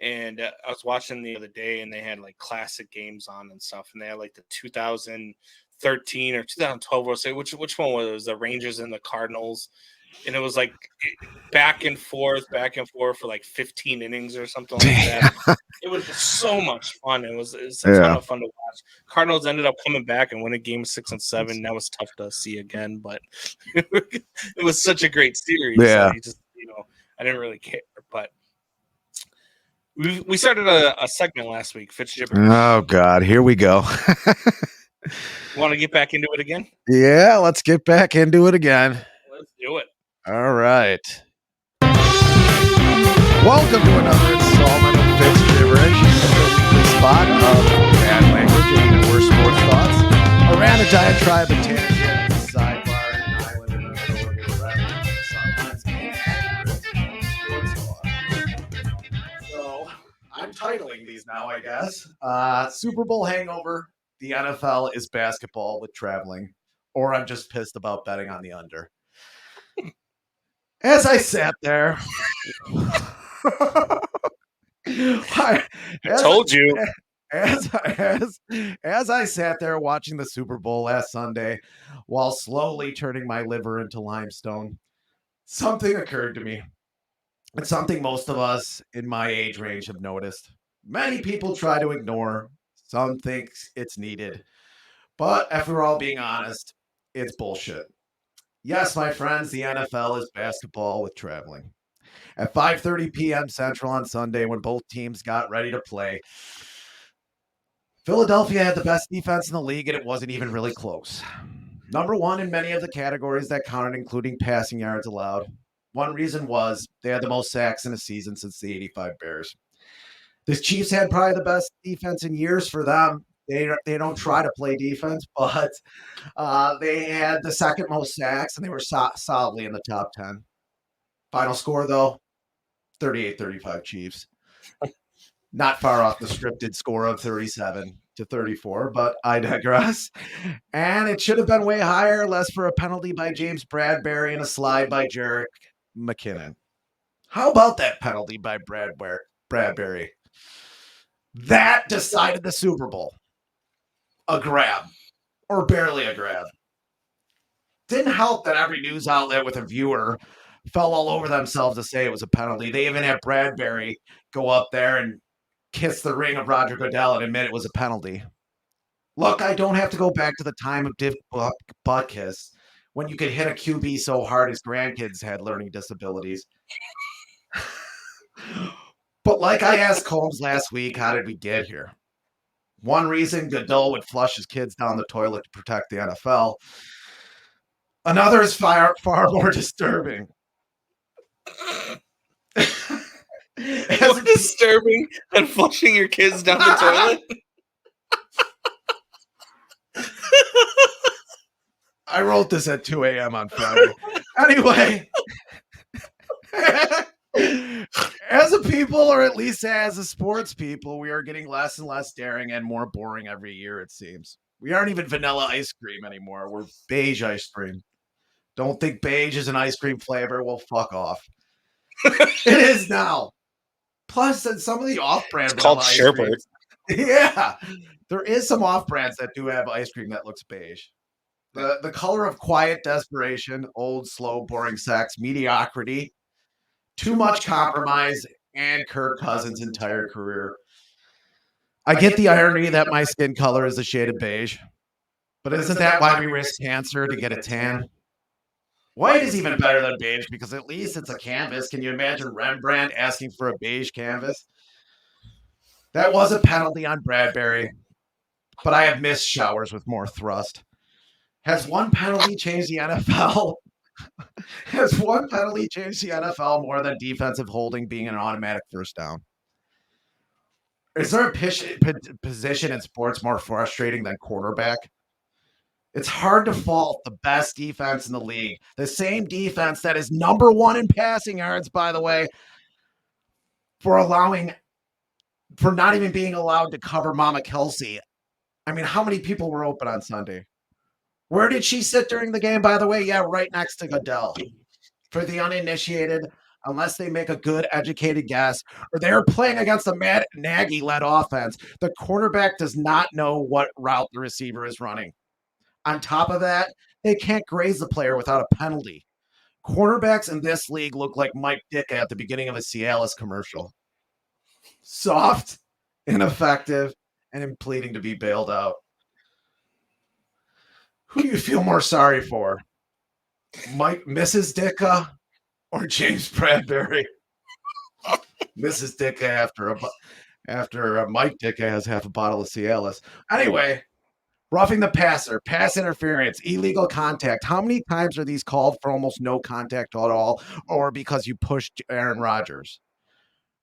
And I was watching the other day, and they had like classic games on and stuff, and they had like the 2013 or 2012. I'll say which one was it? It was the Rangers and the Cardinals, and it was like back and forth for like 15 innings or something like that. It was just so much fun. It was a ton of fun to watch. Cardinals ended up coming back and winning game 6 and 7. That was tough to see again, but it was such a great series. Yeah. I didn't really care, but we started a segment last week, Fitz Gibberish. Oh God, here we go. Want to get back into it again? Yeah, let's get back into it again. Let's do it. All right. Welcome to another installment of Fitz Gibberish, the weekly spot of bad language and worse sports thoughts. Around a diatribe, a tangent, a sidebar, an island, and authority, sometimes inaccurate sports thought. So I'm titling these now, I guess. Super Bowl hangover. The NFL is basketball with traveling, or I'm just pissed about betting on the under. As I sat there, I told you. As I sat there watching the Super Bowl last Sunday, while slowly turning my liver into limestone, something occurred to me. It's something most of us in my age range have noticed. Many people try to ignore. Some think it's needed. But if we're all being honest, it's bullshit. Yes, my friends, the NFL is basketball with traveling. At 5:30 p.m. Central on Sunday, when both teams got ready to play, Philadelphia had the best defense in the league, and it wasn't even really close. Number one in many of the categories that counted, including passing yards allowed. One reason was they had the most sacks in a season since the 85 Bears. The Chiefs had probably the best defense in years for them. They don't try to play defense, but they had the second most sacks, and they were solidly in the top 10. Final score, though, 38-35 Chiefs. Not far off the scripted score of 37-34, but I digress. And it should have been way higher, less for a penalty by James Bradbury and a slide by Jerick McKinnon. How about that penalty by Bradbury? That decided the Super Bowl. A grab, or barely a grab. Didn't help that every news outlet with a viewer fell all over themselves to say it was a penalty. They even had Bradbury go up there and kiss the ring of Roger Goodell and admit it was a penalty. Look, I don't have to go back to the time of Dick Butkus when you could hit a QB so hard his grandkids had learning disabilities. But like I asked Combs last week, how did we get here? One reason, Goodell would flush his kids down the toilet to protect the NFL. Another is far more disturbing. More disturbing than flushing your kids down the toilet? I wrote this at 2 a.m. on Friday. Anyway, as a people, or at least as a sports people, we are getting less and less daring and more boring every year, it seems. We aren't even vanilla ice cream anymore. We're beige ice cream. Don't think beige is an ice cream flavor. Well, fuck off. It is now. Plus, in some of the off-brand it's called sherbet. Yeah, there is some off-brands that do have ice cream that looks beige. The color of quiet desperation, old, slow, boring sex, mediocrity, too much compromise, and Kirk Cousins' entire career. I get the irony that my skin color is a shade of beige, but isn't that why we risk cancer to get a tan? White is even better than beige because at least it's a canvas. Can you imagine Rembrandt asking for a beige canvas? That was a penalty on Bradbury, but I have missed showers with more thrust. Has one penalty changed the NFL? Has one penalty changed the NFL more than defensive holding being an automatic first down? Is there a position in sports more frustrating than quarterback? It's hard to fault the best defense in the league. The same defense that is number one in passing yards, by the way, for not even being allowed to cover Mama Kelsey. I mean, how many people were open on Sunday? Where did she sit during the game, by the way? Yeah, right next to Goodell. For the uninitiated, unless they make a good, educated guess, or they're playing against a Matt Nagy-led offense, the quarterback does not know what route the receiver is running. On top of that, they can't graze the player without a penalty. Quarterbacks in this league look like Mike Ditka at the beginning of a Cialis commercial. Soft, ineffective, and pleading to be bailed out. Who do you feel more sorry for? Mrs. Ditka or James Bradbury? Mrs. Ditka after Mike Ditka has half a bottle of Cialis. Anyway, roughing the passer, pass interference, illegal contact. How many times are these called for almost no contact at all, or because you pushed Aaron Rodgers?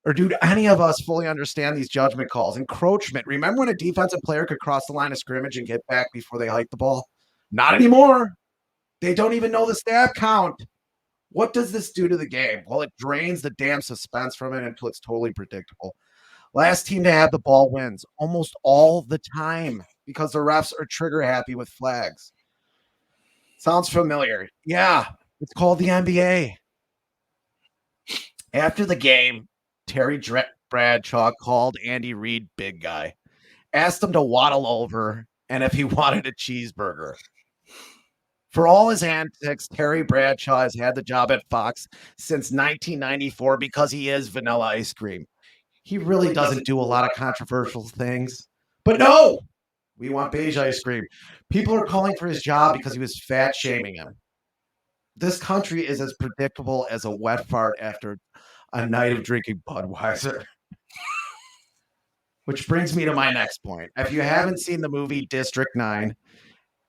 Or do any of us fully understand these judgment calls? Encroachment. Remember when a defensive player could cross the line of scrimmage and get back before they hiked the ball? Not anymore. They don't even know the snap count. What does this do to the game? Well, it drains the damn suspense from it until it's totally predictable. Last team to have the ball wins almost all the time because the refs are trigger happy with flags. Sounds familiar. Yeah, it's called the NBA. After the game, Terry Bradshaw called Andy Reid big guy, asked him to waddle over, and if he wanted a cheeseburger. For all his antics, Terry Bradshaw has had the job at Fox since 1994 because he is vanilla ice cream. He really doesn't do a lot of controversial things. But no, we want beige ice cream. People are calling for his job because he was fat shaming him. This country is as predictable as a wet fart after a night of drinking Budweiser. Which brings me to my next point. If you haven't seen the movie District 9,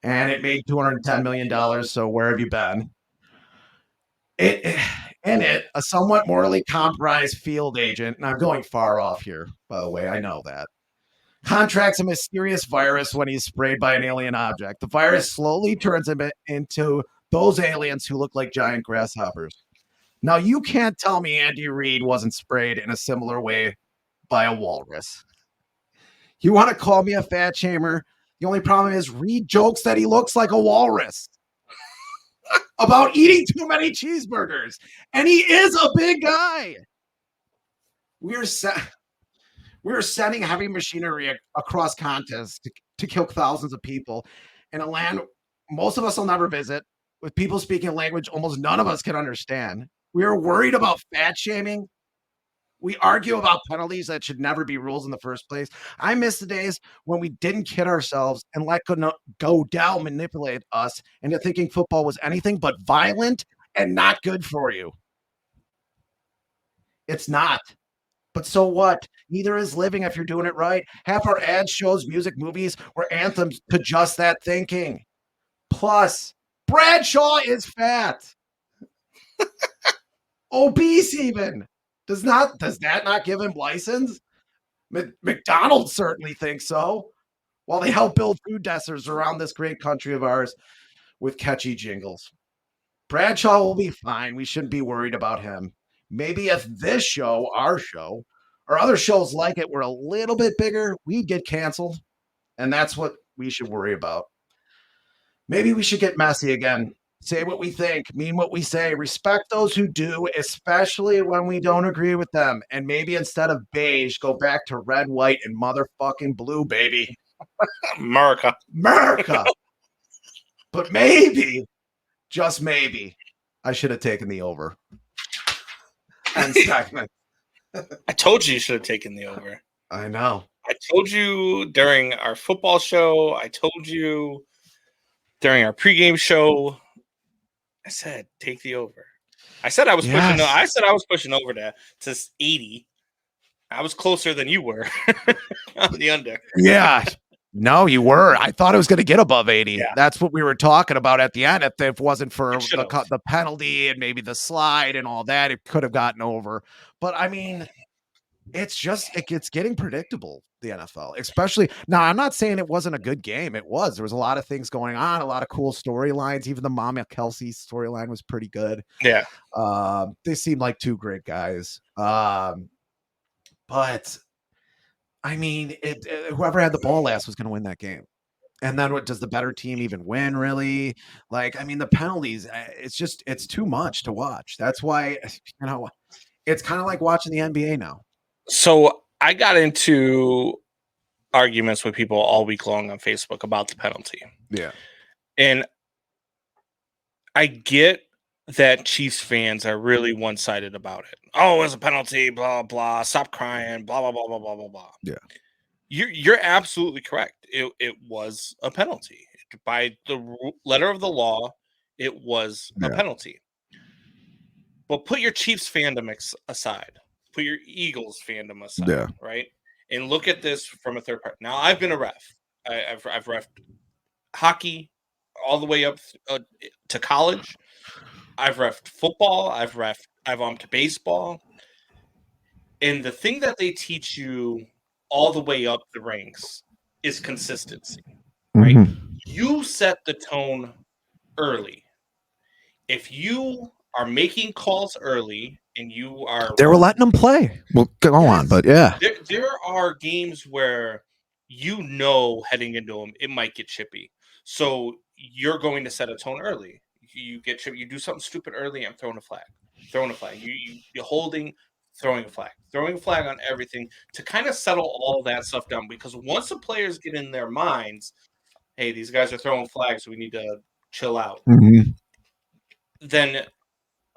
and it made $210 million, so where have you been? In it, a somewhat morally compromised field agent, and I'm going far off here, by the way, I know that, contracts a mysterious virus when he's sprayed by an alien object. The virus slowly turns him into those aliens who look like giant grasshoppers. Now, you can't tell me Andy Reid wasn't sprayed in a similar way by a walrus. You want to call me a fat shamer? The only problem is Reid jokes that he looks like a walrus about eating too many cheeseburgers. And he is a big guy. We're sending heavy machinery across continents to kill thousands of people in a land most of us will never visit, with people speaking a language almost none of us can understand. We are worried about fat shaming. We argue about penalties that should never be rules in the first place. I miss the days when we didn't kid ourselves and let Goodell manipulate us into thinking football was anything but violent and not good for you. It's not. But so what? Neither is living if you're doing it right. Half our ads, shows, music, movies were anthems to just that thinking. Plus, Bradshaw is fat. Obese even. Does that not give him license? McDonald's certainly thinks so. While they help build food deserts around this great country of ours with catchy jingles. Bradshaw will be fine. We shouldn't be worried about him. Maybe if this show, our show, or other shows like it were a little bit bigger, we'd get canceled. And that's what we should worry about. Maybe we should get messy again. Say what we think, mean what we say, respect those who do, especially when we don't agree with them. And maybe instead of beige, go back to red, white, and motherfucking blue, baby. America. But maybe, just maybe, I should have taken the over. And segment. I told you should have taken the over. I know. I told you during our football show. I told you during our pregame show. I said take the over. I said I was pushing. I said I was pushing over to 80. I was closer than you were on the under. Yeah. No, you were. I thought it was going to get above 80. Yeah. That's what we were talking about at the end. If it wasn't for the penalty and maybe the slide and all that, it could have gotten over. But I mean, it's getting predictable, the NFL, especially now. I'm not saying it wasn't a good game. It was. There was a lot of things going on, a lot of cool storylines. Even the Mama Kelsey storyline was pretty good. Yeah. They seemed like two great guys. But I mean, whoever had the ball last was going to win that game. And then what does the better team even win, really? Like, I mean, the penalties, it's too much to watch. That's why, it's kind of like watching the NBA now. So I got into arguments with people all week long on Facebook about the penalty. Yeah. And I get that Chiefs fans are really one-sided about it. Oh, it was a penalty, blah blah. Stop crying, blah blah blah blah blah blah blah. Yeah. You're absolutely correct. It was a penalty by the letter of the law. It was a Yeah. penalty. But put your Chiefs fandom aside. Put your Eagles fandom aside. Yeah. Right, and look at this from a third party. Now, I've been a ref. I've refed hockey all the way up to college. I've refed football. I've umped baseball. And the thing that they teach you all the way up the ranks is consistency, right? Mhm. You set the tone early. If you are making calls early and you are... They were letting them play. Well, go on, but yeah. There are games where heading into them, it might get chippy. So you're going to set a tone early. You get chippy, you do something stupid early, I'm throwing a flag. You're holding, throwing a flag on everything to kind of settle all that stuff down. Because once the players get in their minds, hey, these guys are throwing flags, so we need to chill out. Mhm. Then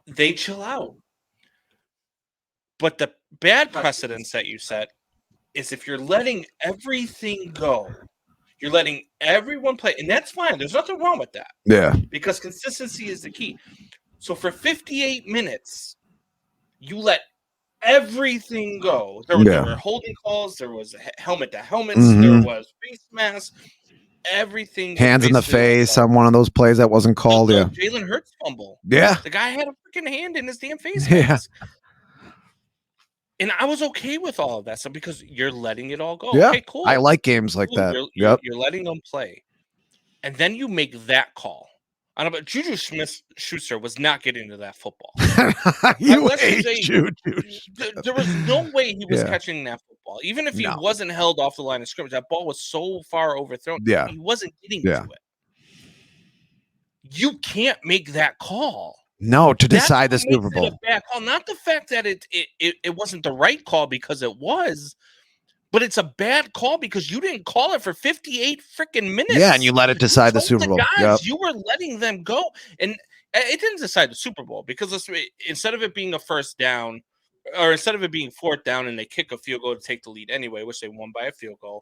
they chill out. But the bad precedence that you set is if you're letting everything go, you're letting everyone play, and that's fine. There's nothing wrong with that. Yeah. Because consistency is the key. So for 58 minutes, you let everything go. There were holding calls. There was helmet to helmets. Mhm. There was face masks. Everything. Hands in the face on one of those plays that wasn't called. Yeah. Jalen Hurts fumble. Yeah. The guy had a freaking hand in his damn face Yeah. mask. And I was okay with all of that stuff because you're letting it all go. Yeah. Okay, cool. I like games like that. You're letting them play. And then you make that call. I don't know, but Juju Smith-Schuster was not getting to that football. You hate Juju. There was no way he was catching that football. Even if he wasn't held off the line of scrimmage, that ball was so far overthrown. Yeah. He wasn't getting to it. You can't make that call. No, to decide the Super Bowl. A bad call. Not the fact that it wasn't the right call because it was, but it's a bad call because you didn't call it for 58 freaking minutes. Yeah, and you let it decide the Super Bowl. You were letting them go, and it didn't decide the Super Bowl because instead of it being a first down, or instead of it being fourth down and they kick a field goal to take the lead anyway, which they won by a field goal,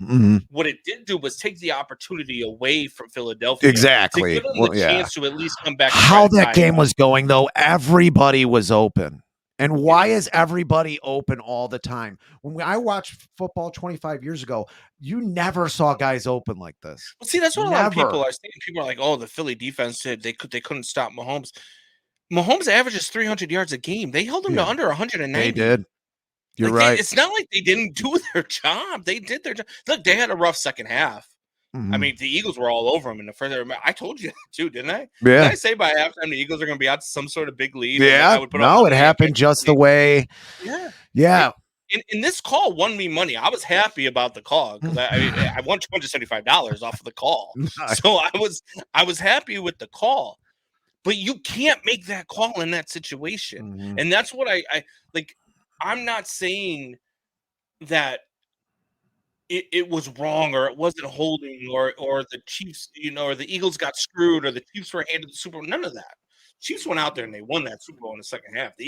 what it did do was take the opportunity away from Philadelphia. Exactly. To give them the chance to at least come back. How that game was going, though, everybody was open. And why is everybody open all the time? When I watched football 25 years ago, you never saw guys open like this. Well, see, that's what a lot of people are saying. People are like, "Oh, the Philly defense did. They couldn't stop Mahomes." Mahomes averages 300 yards a game. They held him to under 190. They did. You're right. It's not like they didn't do their job. They did their job. Look, they had a rough second half. I mean, the Eagles were all over them in the first. I told you too, didn't I? Yeah. Did I say by halftime the Eagles are going to be out to some sort of big lead? Yeah. No, it happened just the way. Yeah. Yeah. And this call won me money. I was happy about the call because I won $275 off of the call. Nice. So I was happy with the call. But you can't make that call in that situation. And that's what I like. I'm not saying that it was wrong or it wasn't holding or the Chiefs, or the Eagles got screwed or the Chiefs were handed the Super Bowl. None of that. Chiefs went out there and they won that Super Bowl in the second half. The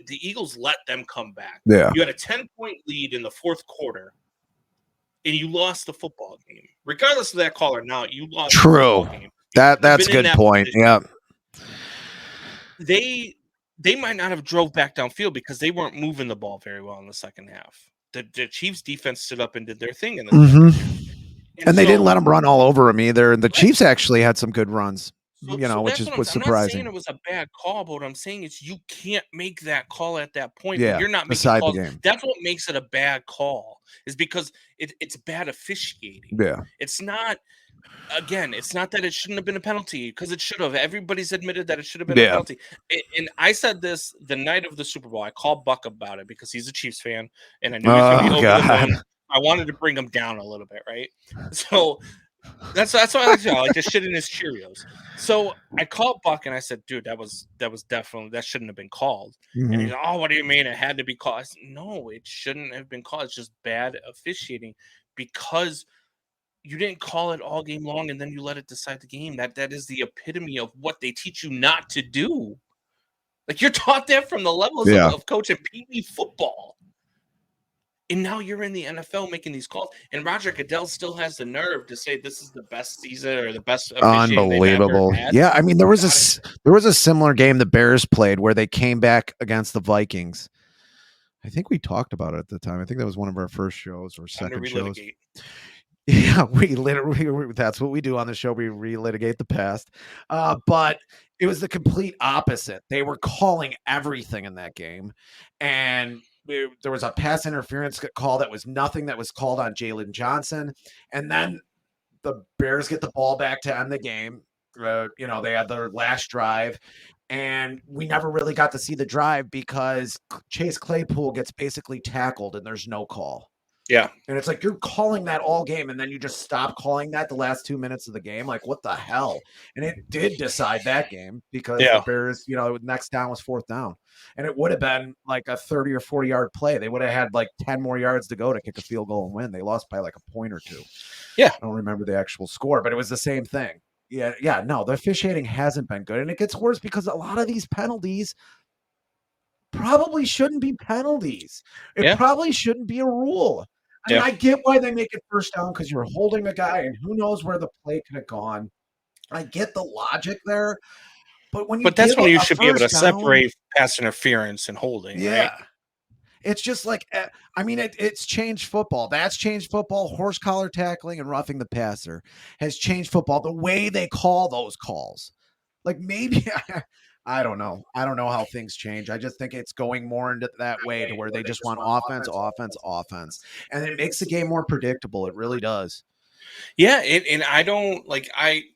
Eagles let them come back. Yeah. You had a 10-point lead in the fourth quarter and you lost the football game. Regardless of that call or not, you lost the football game. That's a good point. Position. Yeah. They might not have drove back downfield because they weren't moving the ball very well in the second half. The Chiefs defense stood up and did their thing in the second half. And they didn't let them run all over them either. And the Chiefs actually had some good runs, which was surprising. I'm not saying it was a bad call, but what I'm saying is you can't make that call at that point. Yeah, you're not making calls. The game. That's what makes it a bad call, is because it's bad officiating. Yeah. It's not. Again, it's not that it shouldn't have been a penalty, because it should have. Everybody's admitted that it should have been a penalty. And I said this the night of the Super Bowl. I called Buck about it because he's a Chiefs fan, and I knew he was going to be over the moon. I wanted to bring him down a little bit, right? So that's why I like to shit in his Cheerios. So I called Buck and I said, "Dude, that was definitely, that shouldn't have been called." And he's like, "Oh, what do you mean? It had to be called." I said, "No, it shouldn't have been called. It's just bad officiating because you didn't call it all game long and then you let it decide the game. That is the epitome of what they teach you not to do." Like you're taught that from the levels of coaching Pee Wee football. And now you're in the NFL making these calls. And Roger Goodell still has the nerve to say this is the best season or the best officiating they've ever had. Yeah, I mean there was a similar game the Bears played where they came back against the Vikings. I think we talked about it at the time. I think that was one of our first shows or second shows. Yeah, we literally that's what we do on the show. We relitigate the past. But it was the complete opposite. They were calling everything in that game. And there was a pass interference call that was nothing that was called on Jalen Johnson. And then the Bears get the ball back to end the game. They had their last drive. And we never really got to see the drive because Chase Claypool gets basically tackled and there's no call. Yeah. And it's like you're calling that all game and then you just stop calling that the last 2 minutes of the game. Like, what the hell? And it did decide that game because the Bears, next down was 4th down. And it would have been like a 30 or 40-yard play. They would have had like 10 more yards to go to kick a field goal and win. They lost by like a point or two. Yeah. I don't remember the actual score, but it was the same thing. Yeah, no, the officiating hasn't been good. And it gets worse because a lot of these penalties probably shouldn't be penalties. It probably shouldn't be a rule. I mean, I get why they make it first down because you're holding a guy and who knows where the play could have gone. I get the logic there. But that's when you should be able to separate pass interference and holding, right? It's just like, I mean, it's changed football. That's changed football. Horse collar tackling and roughing the passer has changed football. The way they call those calls. Like maybe, I don't know. I don't know how things change. I just think it's going more into that way to where they just want offense. And it makes the game more predictable. It really does. Yeah. And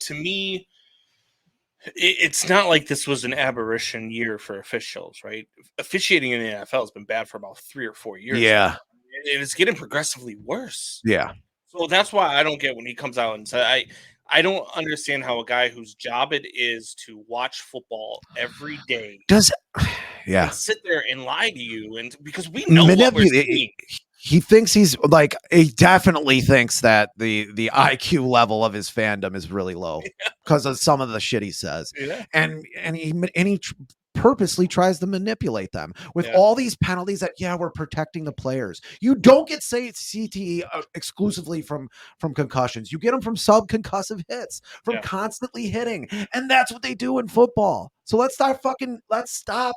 to me, it's not like this was an aberration year for officials, right? Officiating in the NFL has been bad for about 3 or 4 years. Yeah. Now. And it's getting progressively worse. Yeah. So that's why I don't get when he comes out and says, I don't understand how a guy whose job it is to watch football every day can sit there and lie to you, and because we know what we're seeing. He thinks he definitely thinks that the IQ level of his fandom is really low because of some of the shit he says. Yeah. And he purposely tries to manipulate them with all these penalties that, we're protecting the players. You don't get CTE exclusively from concussions. You get them from subconcussive hits, from constantly hitting. And that's what they do in football. So let's stop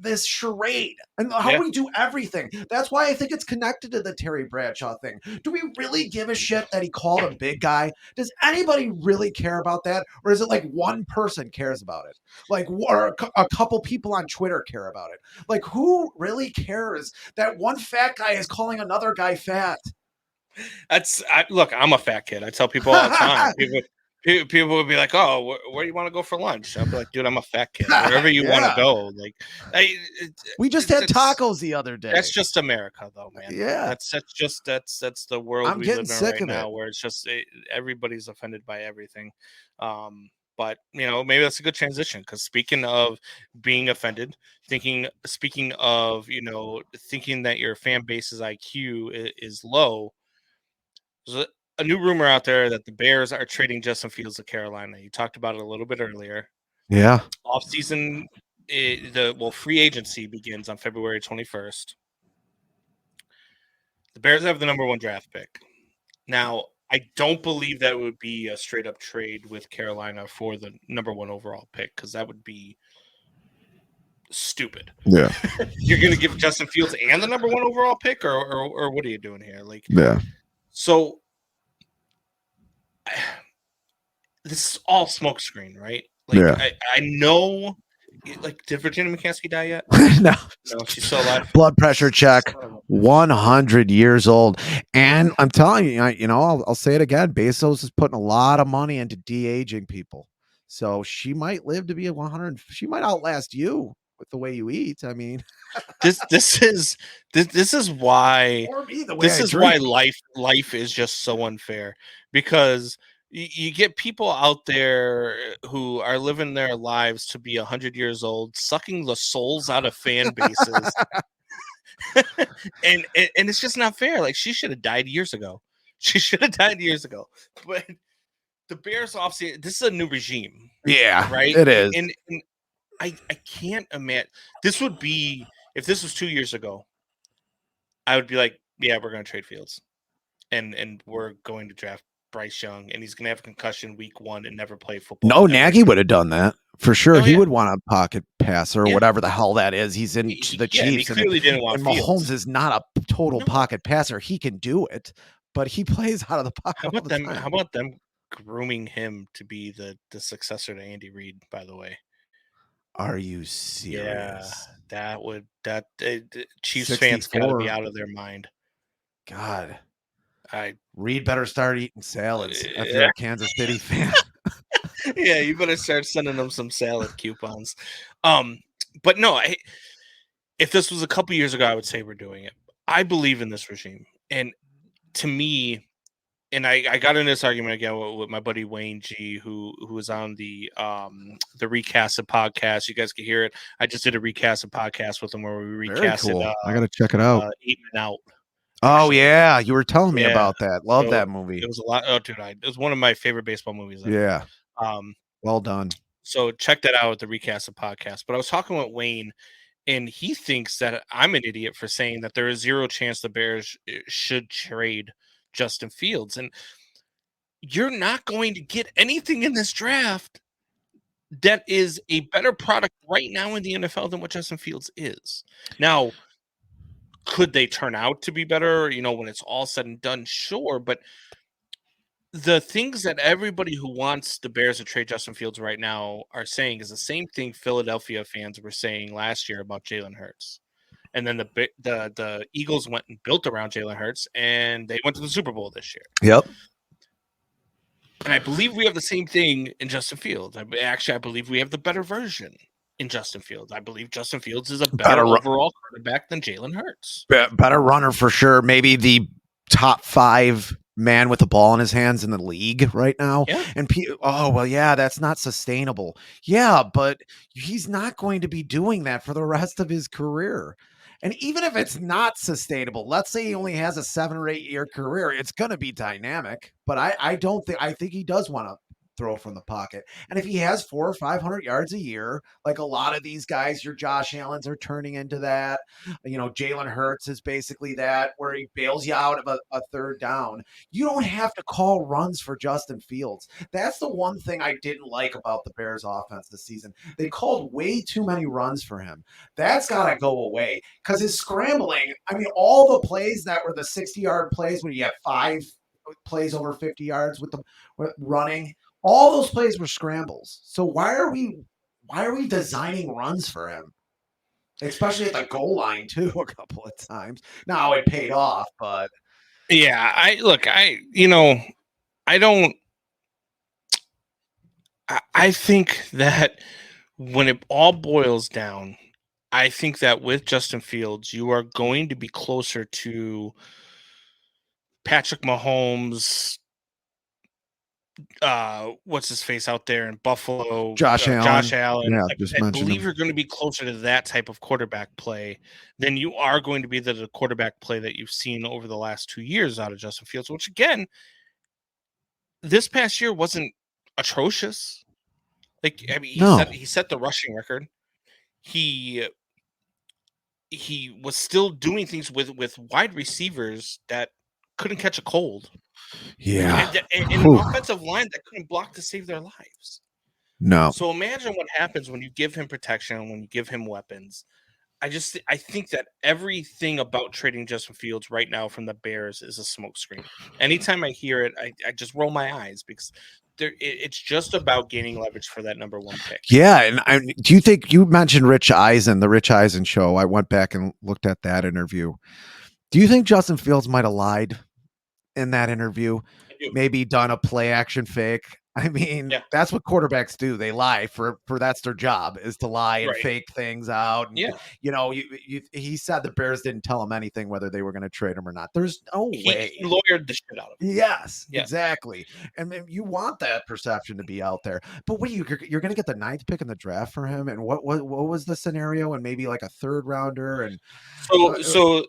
this charade and how we do everything. That's why I think it's connected to the Terry Bradshaw thing. Do we really give a shit that he called a big guy? Does anybody really care about that? Or is it like one person cares about it? Like, or a couple people on Twitter care about it? Like, who really cares that one fat guy is calling another guy fat? Look, I'm a fat kid. I tell people all the time. People would be like, "Oh, where do you want to go for lunch?" I'll be like, "Dude, I'm a fat kid. Wherever you want to go." Like, we just had tacos the other day. That's just America, though, man. Yeah, that's the world we live in right now, where it's just everybody's offended by everything. But maybe that's a good transition because speaking of being offended, speaking of thinking that your fan base's IQ is low. A new rumor out there that the Bears are trading Justin Fields to Carolina. You talked about it a little bit earlier. Yeah. Offseason, free agency begins on February 21st. The Bears have the number 1 draft pick. Now, I don't believe that would be a straight up trade with Carolina for the number 1 overall pick because that would be stupid. Yeah. You're going to give Justin Fields and the number 1 overall pick or what are you doing here? So this is all smokescreen, right? I know. Did Virginia McCaskey die yet? No, she's still alive. Blood pressure check, 100 years old, and I'm telling you, I'll say it again. Bezos is putting a lot of money into de-aging people, so she might live to be 100. She might outlast you with the way you eat. I mean, this is why life is just so unfair because you get people out there who are living their lives to be 100 years old, sucking the souls out of fan bases, and it's just not fair. Like she should have died years ago. But the Bears offseason, this is a new regime. Yeah, right. It is. And I can't imagine. This would be, if this was 2 years ago, I would be like, yeah, we're going to trade Fields, and we're going to draft Bryce Young, and he's going to have a concussion week 1 and never play football. No, ever Nagy again. would have done that for sure. Oh, He yeah. would want a pocket passer or Yeah. whatever the hell that is. He's in the Yeah, and he Chiefs, and clearly didn't want Mahomes Fields. is not a total No. pocket passer. He can do it, but he plays out of the pocket. How about all the them? time. How about them grooming him to be the successor to Andy Reid? By the way, Are you serious? Yeah, Chiefs fans got to be 64. out of their mind. God, I Reed better start eating salads if Yeah. you're a Kansas City fan. Yeah, you better start sending them some salad coupons. But no, if this was a couple years ago, I would say we're doing it. I believe in this regime, and to me, and I got in this argument again with my buddy Wayne G, who was on the Recasted podcast. You guys can hear it. I just did a Recasted podcast with him where we Very recasted. cool. I gotta check it out. 8 Men Out. Oh actually. yeah, you were telling me Yeah. about that. Love So, that movie. It was a lot. Oh, dude, it was one of my favorite baseball movies ever. Yeah. Um, Well done. So check that out at the Recasted podcast. But I was talking with Wayne, and he thinks that I'm an idiot for saying that there is zero chance the Bears should trade Justin Fields. And you're not going to get anything in this draft that is a better product right now in the NFL than what Justin Fields is. Now, could they turn out to be better, when it's all said and done? Sure, but the things that everybody who wants the Bears to trade Justin Fields right now are saying is the same thing Philadelphia fans were saying last year about Jalen Hurts. And then the Eagles went and built around Jalen Hurts, and they went to the Super Bowl this year. Yep. And I believe we have the same thing in Justin Fields. I believe we have the better version in Justin Fields. I believe Justin Fields is a better overall quarterback than Jalen Hurts. Better runner for sure. Maybe the top 5 man with the ball in his hands in the league right now. Yeah. And that's not sustainable. Yeah, but he's not going to be doing that for the rest of his career. And even if it's not sustainable, let's say he only has a 7 or 8 year career, it's going to be dynamic. But I think he does want to throw from the pocket. And if he has 400 or 500 yards a year, like a lot of these guys, your Josh Allens are turning into that. Jalen Hurts is basically that, where he bails you out of a third down. You don't have to call runs for Justin Fields. That's the one thing I didn't like about the Bears offense this season. They called way too many runs for him. That's got to go away, because his scrambling, all the plays that were the 60-yard plays when you have 5 plays over 50 yards with running, all those plays were scrambles. So why are we designing runs for him? Especially at the goal line too, a couple of times. Now it paid off, but yeah, I think that when it all boils down, I think that with Justin Fields, you are going to be closer to Patrick Mahomes, what's his face out there in Buffalo, Josh Allen. Yeah, I believe you're going to be closer to that type of quarterback play than you are going to be the quarterback play that you've seen over the last 2 years out of Justin Fields, which again, this past year wasn't atrocious. He set the rushing record. He was still doing things with wide receivers that couldn't catch a cold. Yeah. And an offensive line that couldn't block to save their lives. No. So imagine what happens when you give him protection, when you give him weapons. I think that everything about trading Justin Fields right now from the Bears is a smokescreen. Anytime I hear it, I just roll my eyes, because it's just about gaining leverage for that number 1 pick. Yeah, and do you think, you mentioned Rich Eisen, the Rich Eisen show? I went back and looked at that interview. Do you think Justin Fields might have lied in that interview? Maybe done a play action fake? That's what quarterbacks do. They lie for that's their job, is to lie and fake things out. And, he said the Bears didn't tell him anything whether they were going to trade him or not. There's no way. He lawyered the shit out of him. Yes, exactly. And you want that perception to be out there. But what you're going to get the 9th pick in the draft for him? And what was the scenario? And maybe like a 3rd rounder? And so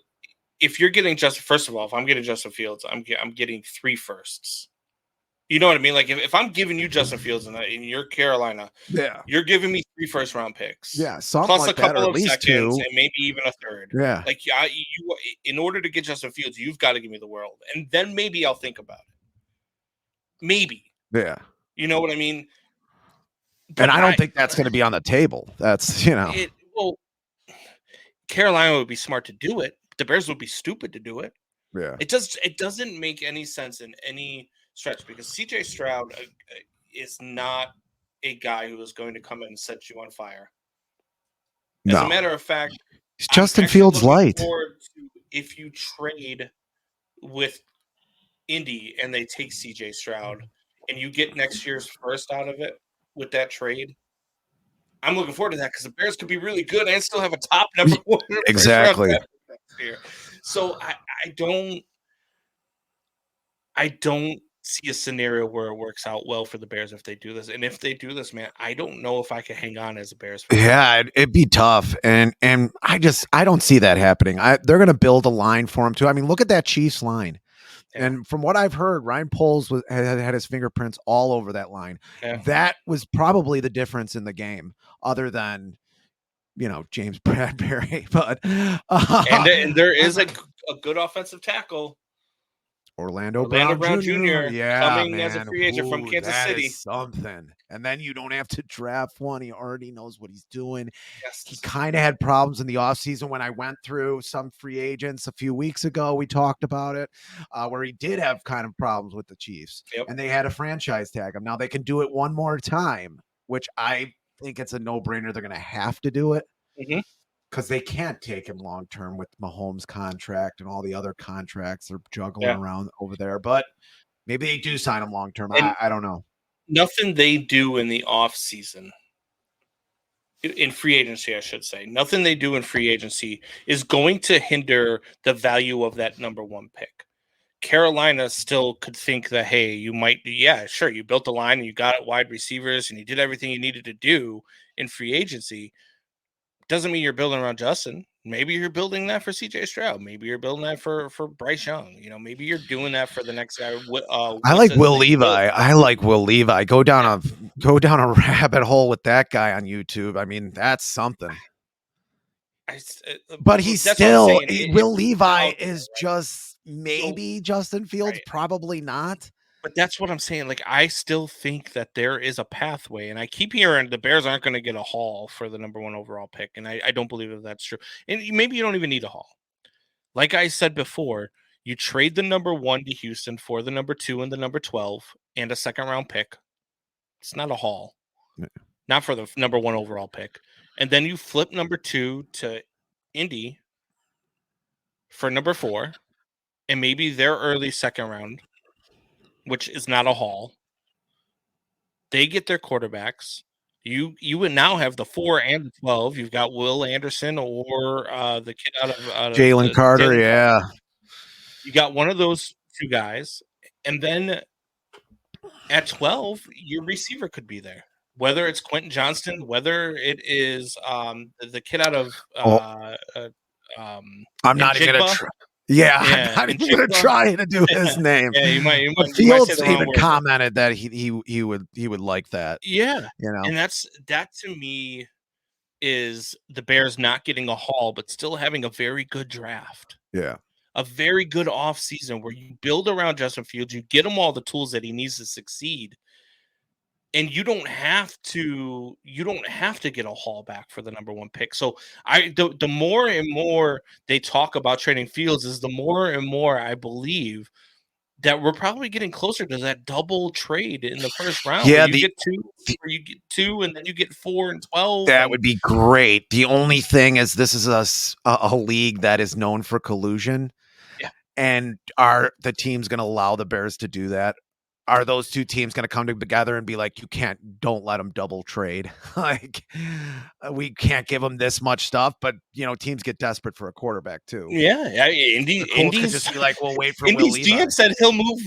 if you're getting first of all, if I'm getting Justin Fields, I'm getting 3 firsts You know what I mean? Like if I'm giving you Justin Fields and you're Carolina, Yeah. you're giving me 3 first-round picks. Yeah, something Plus like a couple that, or at of least seconds 2. and maybe even a third. Yeah. Like you in order to get Justin Fields, you've got to give me the world. And then maybe I'll think about it. Maybe. Yeah. You know what I mean? But and I don't think that's going to be on the table. That's, well, Carolina would be smart to do it. The Bears would be stupid to do it. Yeah. It doesn't make any sense in any stretch because CJ Stroud is not a guy who is going to come in and set you on fire. As a matter of fact, it's Justin Fields light. If you trade with Indy and they take CJ Stroud and you get next year's first out of it with that trade, I'm looking forward to that because the Bears could be really good and still have a top number 1. Exactly. So I don't see a scenario where it works out well for the Bears if they do this. And if they do this, man, I don't know if I can hang on as a Bears fan. Yeah, it'd be tough. And I don't see that happening. They're going to build a line for him too. I mean, look at that Chiefs line. Yeah. And from what I've heard, Ryan Poles had his fingerprints all over that line. Yeah. That was probably the difference in the game, other than, James Bradbury. But and there is a good offensive tackle. Orlando Brown Jr. Coming as a free agent from Kansas City. Something. And then you don't have to draft one. He already knows what he's doing. Yes. He kind of had problems in the offseason when I went through some free agents a few weeks ago. We talked about it, where he did have kind of problems with the Chiefs. Yep. And they had a franchise tag him. Now they can do it one more time, which I think it's a no-brainer. They're going to have to do it. Mm-hmm. Because they can't take him long term with Mahomes' contract and all the other contracts they're juggling around over there. But maybe they do sign him long term. I don't know. Nothing they do in the off season, in free agency, I should say, nothing they do in free agency is going to hinder the value of that number 1 pick. Carolina still could think that, hey, you might, sure, you built the line and you got wide receivers and you did everything you needed to do in free agency. Doesn't mean you're building around Justin. Maybe you're building that for CJ Stroud. Maybe you're building that for Bryce Young. Maybe you're doing that for the next guy. I like Will Levi. Go down a rabbit hole with that guy on YouTube. I mean, that's something. But he's still Will Levi is just maybe Justin Fields, right. Probably not. But that's what I'm saying. Like, I still think that there is a pathway, and I keep hearing the Bears aren't going to get a haul for the number 1 overall pick, and I don't believe that that's true. And maybe you don't even need a haul. Like I said before, you trade the number 1 to Houston for the number 2 and the number 12 and a second-round pick. It's not a haul. Not for the number 1 overall pick. And then you flip number 2 to Indy for number 4, and maybe their early second round, which is not a haul. They get their quarterbacks. You would now have the 4 and the 12. You've got Will Anderson or the kid out of Jalen Carter. Yeah, you got one of those 2 guys, and then at 12, your receiver could be there. Whether it's Quentin Johnston, whether it is the kid out of I'm not even gonna try. I'm not even gonna try to do his name. Yeah, you might Fields even commented that he would like that. Yeah, and that to me is the Bears not getting a haul, but still having a very good draft. Yeah, a very good offseason where you build around Justin Fields, you get him all the tools that he needs to succeed. And you don't have to get a haul back for the number 1 pick. So the more and more they talk about trading Fields is the more and more I believe that we're probably getting closer to that double trade in the first round. Yeah, you get 2 and then you get 4 and 12. That would be great. The only thing is this is a league that is known for collusion. Yeah. And are the teams going to allow the Bears to do that? Are those 2 teams going to come together and be like, don't let them double trade. Like, we can't give them this much stuff, but teams get desperate for a quarterback too. Yeah. Indy's just be like, we'll wait for Indy's Will Levi. GM said he'll move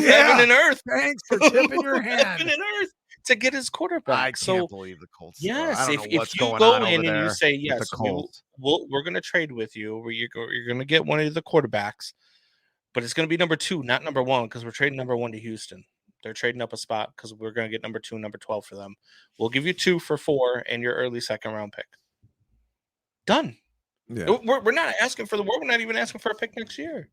heaven and earth. Thanks for tipping your hand. Heaven and earth to get his quarterback. I can't believe the Colts. Yes, if you go in and you say, yes, we're going to trade with you, where you're going to get one of the quarterbacks. But it's going to be number 2, not number 1, because we're trading number 1 to Houston. They're trading up a spot because we're going to get number 2 and number 12 for them. We'll give you 2 for 4 and your early second round pick. Done. Yeah. We're not asking for the world. We're not even asking for a pick next year.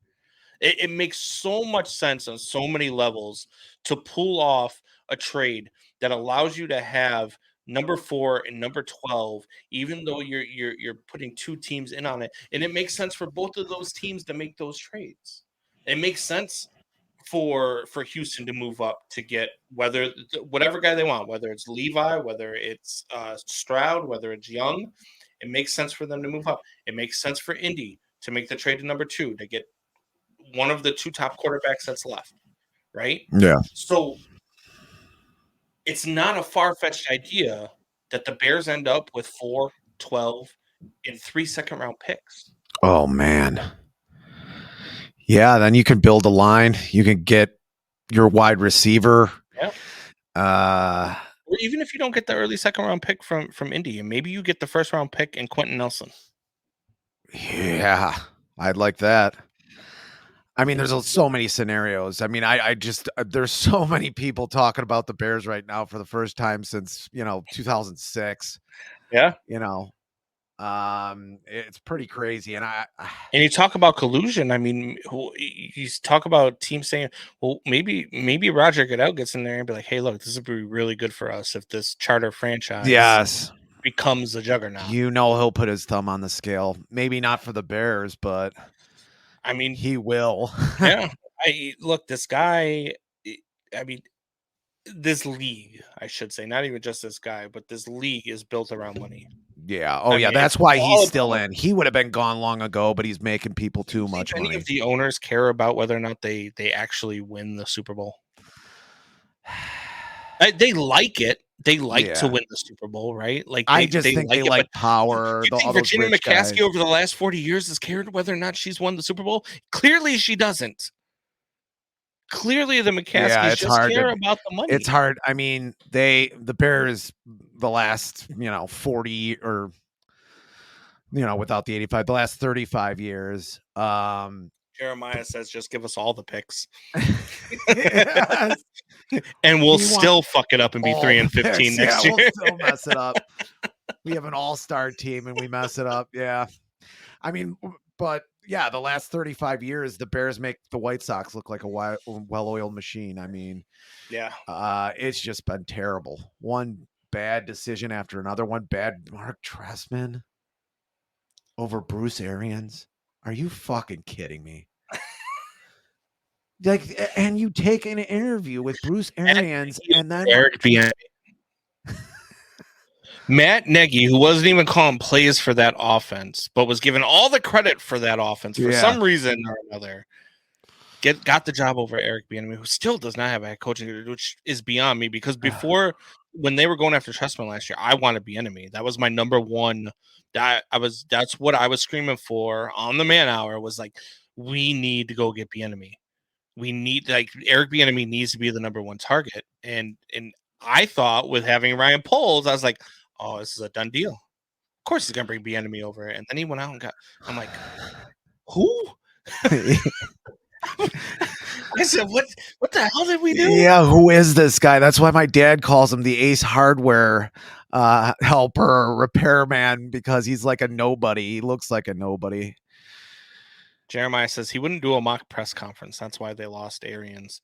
It makes so much sense on so many levels to pull off a trade that allows you to have number 4 and number 12, even though you're putting 2 teams in on it. And it makes sense for both of those teams to make those trades. It makes sense for Houston to move up to get whatever guy they want, whether it's Levi, whether it's Stroud, whether it's Young. It makes sense for them to move up. It makes sense for Indy to make the trade to number 2 to get one of the 2 top quarterbacks that's left, right? Yeah. So it's not a far-fetched idea that the Bears end up with 4, 12, and 3 second-round picks. Oh, man. Yeah, then you can build a line. You can get your wide receiver. Yeah. Or even if you don't get the early second-round pick from Indy, and maybe you get the first-round pick in Quentin Nelson. Yeah, I'd like that. I mean, there's so many scenarios. I mean, I just there's so many people talking about the Bears right now for the first time since 2006. Yeah, it's pretty crazy. And you talk about collusion. I mean, you talk about teams saying, well, maybe Roger Goodell gets in there and be like, hey, look, this would be really good for us if this charter franchise becomes a juggernaut. He'll put his thumb on the scale. Maybe not for the Bears, but I mean, he will. Yeah. This guy, I mean, this league, I should say, not even just this guy, but this league is built around money. Yeah. Oh, yeah. That's why he's still in. He would have been gone long ago, but he's making people too much money. Any of the owners care about whether or not they actually win the Super Bowl? They like it. They like to win the Super Bowl, right? Like I just think they like power. You think Virginia McCaskey over the last 40 years has cared whether or not she's won the Super Bowl? Clearly, she doesn't. Clearly, the McCaskies just care about the money. It's hard. I mean, the Bears, the last 40 or without the 85, the last 35 years. Jeremiah says, just give us all the picks. And we'll still fuck it up and be 3-15 next year. We'll still mess it up. We have an all-star team and we mess it up. Yeah. I mean, but yeah, the last 35 years, the Bears make the White Sox look like a well-oiled machine. I mean, yeah, it's just been terrible. One bad decision after another. One bad Mark Trestman over Bruce Arians. Are you fucking kidding me? And you take an interview with Bruce Arians and then Matt Nagy, who wasn't even calling plays for that offense, but was given all the credit for that offense for some reason or another, got the job over Eric Bieniemy, who still does not have a head coaching, which is beyond me. Because before, when they were going after Trestman last year, I wanted Bieniemy. That was my number one. That's what I was screaming for on the Man Hour. Was like, we need to go get Bieniemy. We need Eric Bieniemy needs to be the number one target. And I thought with having Ryan Poles, I was like, oh, this is a done deal. Of course he's gonna bring Bieniemy over. And then he went out and I'm like, who? I said, what the hell did we do? Yeah, who is this guy? That's why my dad calls him the Ace Hardware helper or repairman, because he's like a nobody. He looks like a nobody. Jeremiah says he wouldn't do a mock press conference. That's why they lost Arians.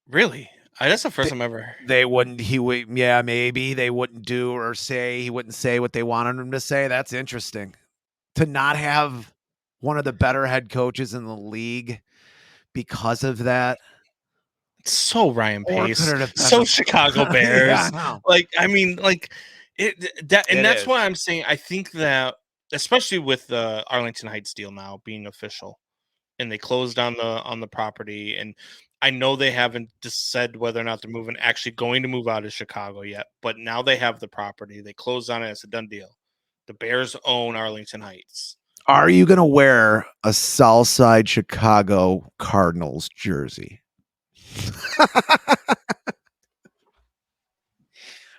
Really? That's the first time ever. They wouldn't. He would. Yeah, maybe they wouldn't do or say. He wouldn't say what they wanted him to say. That's interesting. To not have one of the better head coaches in the league because of that. So Ryan Pace. So Chicago Bears. Yeah, that's why I'm saying I think that, especially with the Arlington Heights deal now being official, and they closed on the property, and I know they haven't just said whether or not they're actually going to move out of Chicago yet, but now they have the property. They closed on it. It's a done deal. The Bears own Arlington Heights. Are you going to wear a Southside Chicago Cardinals jersey?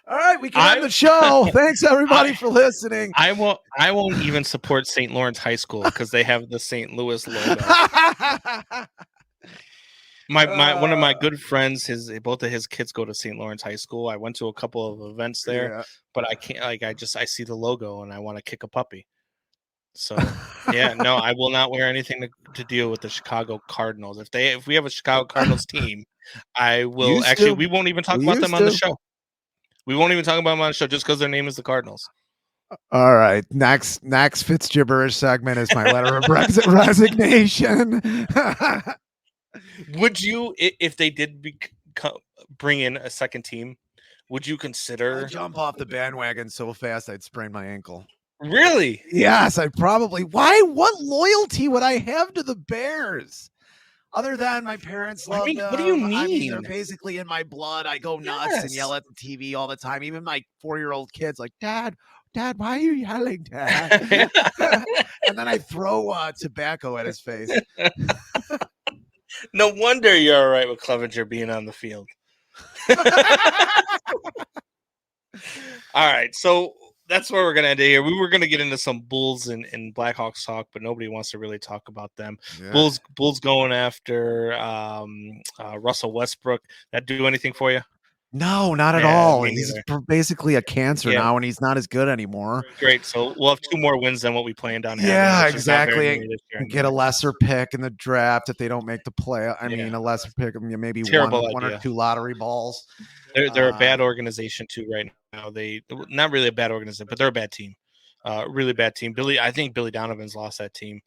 All right, we can end the show. Thanks everybody for listening. I won't even support St. Lawrence High School because they have the St. Louis logo. My one of my good friends, both of his kids go to St. Lawrence High School. I went to a couple of events there, Yeah. but I can't I see the logo and I want to kick a puppy. So yeah, no, I will not wear anything to deal with the Chicago Cardinals. If we have a Chicago Cardinals team, I will Used to. we won't even talk We about them used on the to. show. We won't even talk about them on the show just because their name is the Cardinals. All right. Next Fitz gibberish segment is my letter of resignation. Would you, if they did bring in a second team, would you consider? I'd jump off the bandwagon so fast I'd sprain my ankle. Really? Yes, I'd probably. Why? What loyalty would I have to the Bears? Other than my parents love them. What do you I mean, they're mean? basically in my blood. I go nuts and yell at the TV all the time. Even my 4-year-old kid's like, Dad, why are you yelling, Dad? And then I throw tobacco at his face. No wonder you're all right with Clevenger being on the field. All right, so that's where we're going to end it here. We were going to get into some Bulls and Blackhawks talk, but nobody wants to really talk about them. Yeah. Bulls going after Russell Westbrook. That do anything for you? No, not at all. He's basically a cancer now, and he's not as good anymore. Great. So we'll have 2 more wins than what we planned on having. Yeah, exactly. Get a lesser pick in the draft if they don't make the play. I mean, a lesser pick, maybe one or 2 lottery balls. They're a bad organization too right now. They not really a bad organization, but they're a bad team. Really bad team. I think Billy Donovan's lost that team.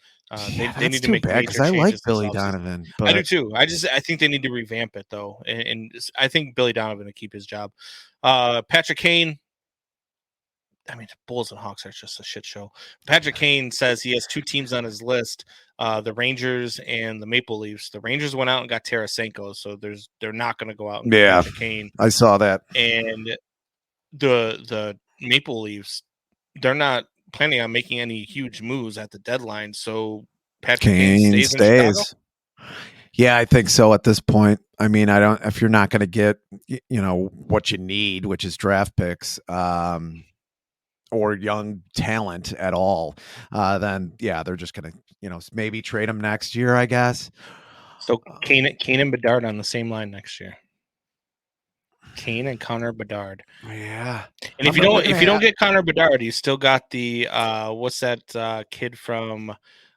They need to make bad because I like Billy Donovan. But... I do too. I think they need to revamp it though, and I think Billy Donovan will keep his job. Patrick Kane. I mean, the Bulls and Hawks are just a shit show. Patrick Kane says he has 2 teams on his list, the Rangers and the Maple Leafs. The Rangers went out and got Tarasenko, so they're not going to go out and get Patrick Kane. I saw that. And the Maple Leafs, they're not planning on making any huge moves at the deadline, so Patrick Kane stays in Chicago? Yeah, I think so at this point. I mean, if you're not going to get, what you need, which is draft picks, or young talent at all, then they're just going to, maybe trade him next year, I guess. So Kane and Bedard on the same line next year. Kane and Connor Bedard. Yeah. And if you don't get Connor Bedard, you still got the what's that kid from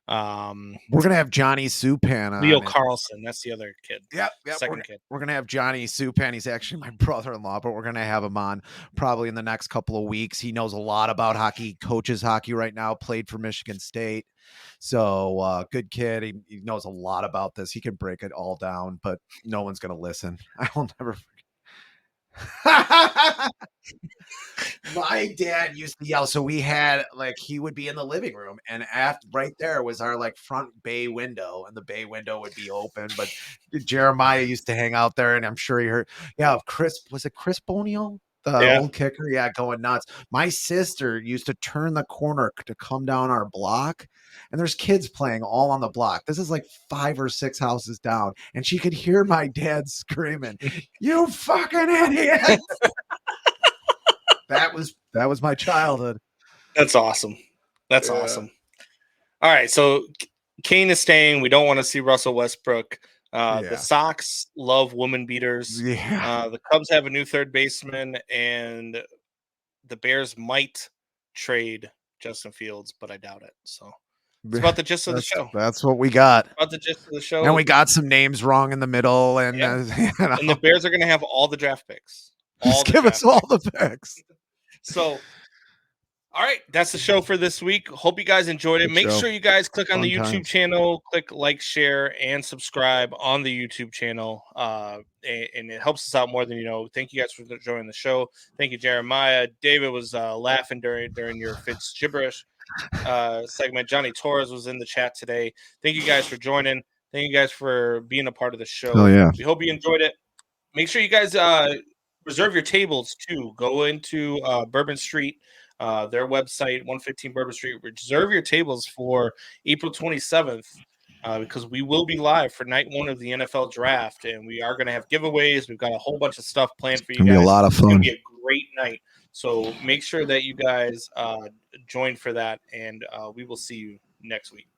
we're gonna have Johnny Supan on. Leo Carlson. That's the other kid. Yep. Second kid. We're gonna have Johnny Supan. He's actually my brother-in-law, but we're gonna have him on probably in the next couple of weeks. He knows a lot about hockey, coaches hockey right now, played for Michigan State. So good kid. He knows a lot about this. He can break it all down, but no one's gonna listen. I will never forget. My dad used to yell. So we had he would be in the living room, and right there was our front bay window, and the bay window would be open. But Jeremiah used to hang out there, and I'm sure he heard. Yeah, Chris Bonio, the old kicker. Yeah, going nuts. My sister used to turn the corner to come down our block, and there's kids playing all on the block. This is 5 or 6 houses down, and she could hear my dad screaming, "You fucking idiot!" That was my childhood. That's awesome. That's awesome. All right, so Kane is staying. We don't want to see Russell Westbrook. The Sox love woman beaters. Yeah. The Cubs have a new third baseman, and the Bears might trade Justin Fields, but I doubt it. So it's about the gist of the show. That's what we got. About the gist of the show. And we got some names wrong in the middle. And, and the Bears are going to have all the draft picks. Give us all the picks. So, all right, that's the show for this week. Hope you guys enjoyed it. Make sure you guys click on the YouTube channel, click like, share, and subscribe on the YouTube channel. And it helps us out more than you know. Thank you guys for joining the show. Thank you, Jeremiah. David was laughing during your Fitz gibberish segment. Johnny Torres was in the chat today. Thank you guys for joining. Thank you guys for being a part of the show. Oh, yeah. We hope you enjoyed it. Make sure you guys reserve your tables too. Go into Bourbon Street, their website, 115 Bourbon Street. Reserve your tables for April 27th because we will be live for night 1 of the NFL draft, and we are going to have giveaways. We've got a whole bunch of stuff planned for you guys. It's going to be a lot of fun. It's going to be a great night. So make sure that you guys join for that, and we will see you next week.